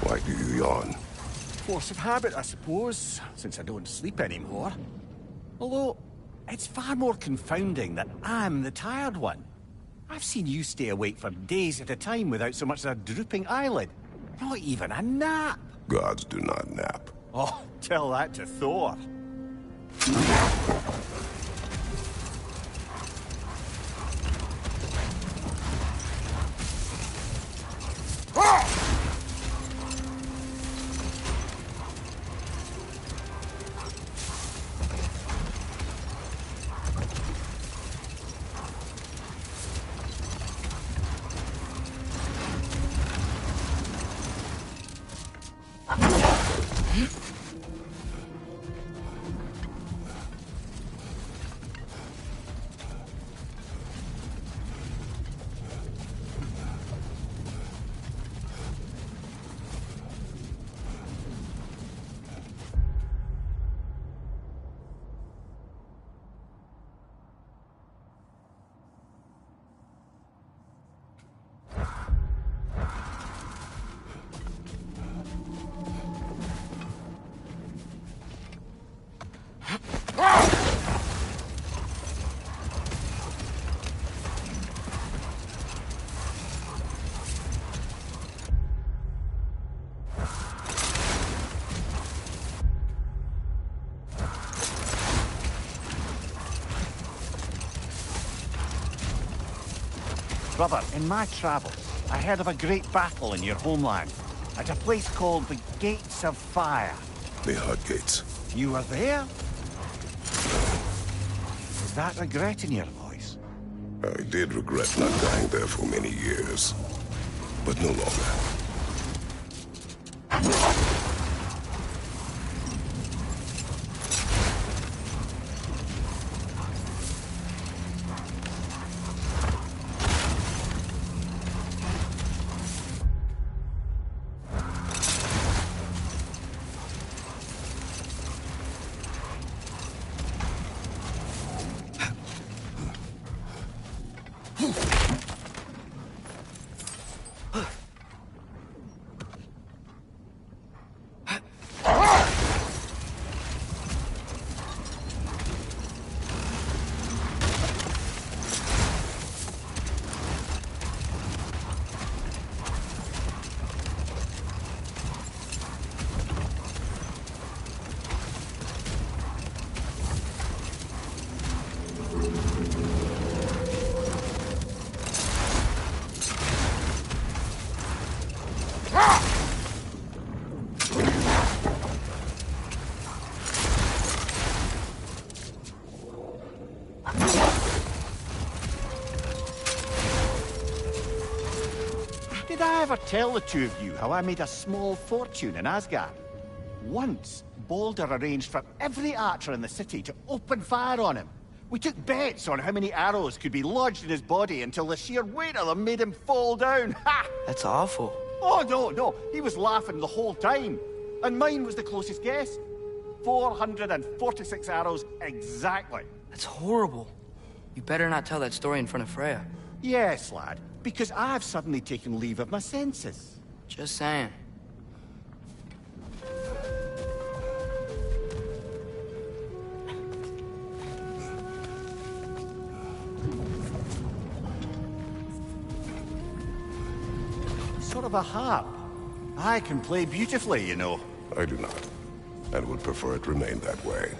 Speaker 3: Why do you yawn?
Speaker 2: Force of habit, I suppose, since I don't sleep anymore. Although, it's far more confounding that I'm the tired one. I've seen you stay awake for days at a time without so much as a drooping eyelid. Not even a nap.
Speaker 3: Gods do not nap.
Speaker 2: Oh, tell that to Thor. Brother, in my travels, I heard of a great battle in your homeland, at a place called the Gates of Fire.
Speaker 3: The Hut Gates.
Speaker 2: You were there? Is that regret in your voice?
Speaker 3: I did regret not dying there for many years, but no longer.
Speaker 2: Did I ever tell the two of you how I made a small fortune in Asgard? Once, Balder arranged for every archer in the city to open fire on him, We took bets on how many arrows could be lodged in his body until the sheer weight of them made him fall down. Ha!
Speaker 1: That's awful.
Speaker 2: Oh, no. He was laughing the whole time. And mine was the closest guess. 446 arrows exactly.
Speaker 1: That's horrible. You better not tell that story in front of Freya.
Speaker 2: Yes, lad. Because I've suddenly taken leave of my senses.
Speaker 1: Just saying.
Speaker 2: Sort of a harp. I can play beautifully, you know.
Speaker 3: I do not, and would prefer it remain that way.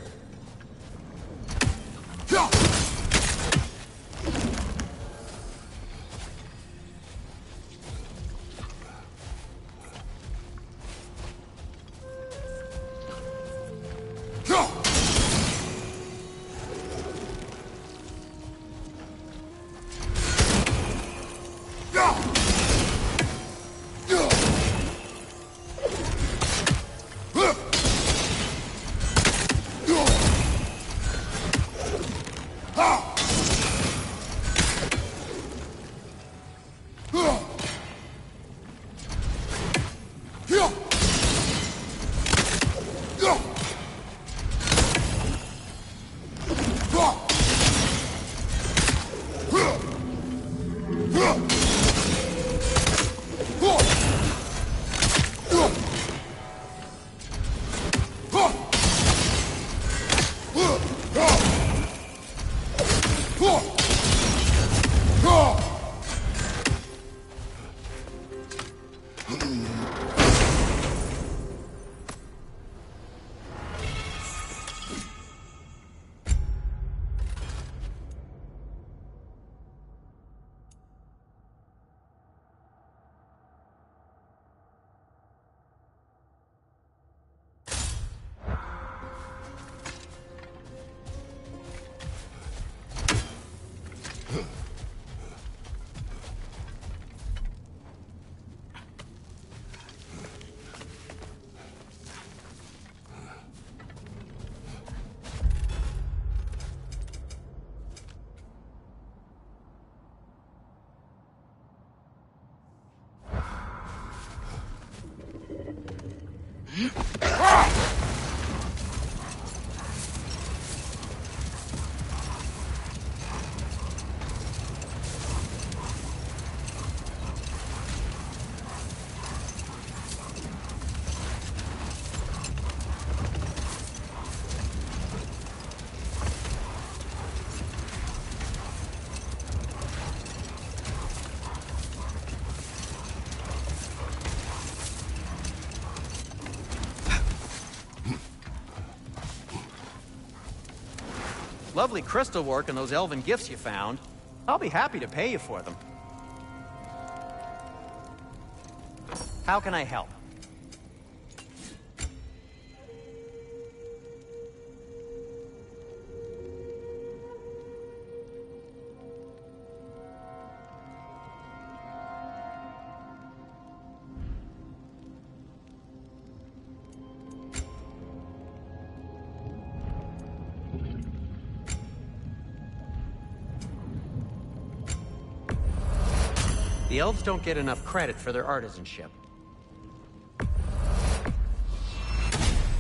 Speaker 10: Lovely crystal work and those elven gifts you found. I'll be happy to pay you for them. How can I help? The elves don't get enough credit for their artisanship.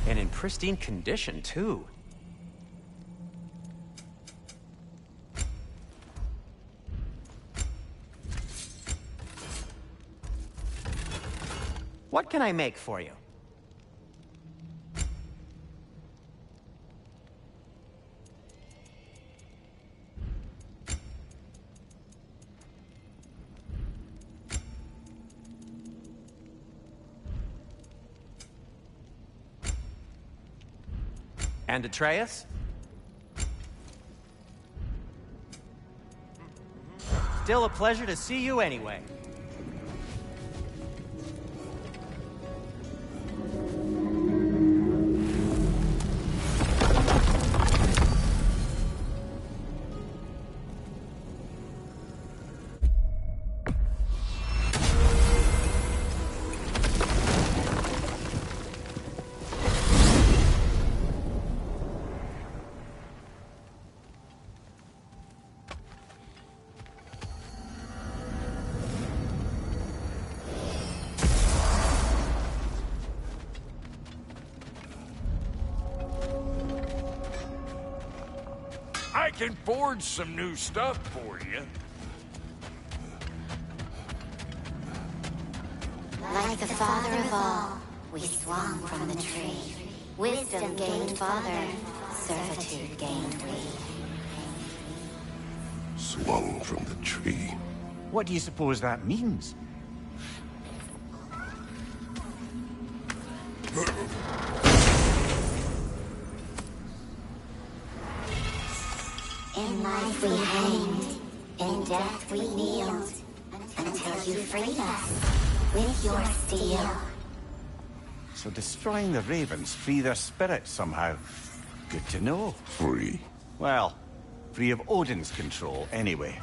Speaker 10: And in pristine condition, too. What can I make for you? And Atreus? Still a pleasure to see you anyway.
Speaker 4: can forge some new stuff for you.
Speaker 6: Like the father of all, we swung from the tree. Wisdom gained father, servitude gained we.
Speaker 3: Swung from the tree.
Speaker 2: What do you suppose that means?
Speaker 6: In life we hanged, in death we kneeled, until you freed us with your steel.
Speaker 2: So destroying the ravens free their spirits somehow. Good to know.
Speaker 3: Free.
Speaker 2: Well, free of Odin's control, anyway.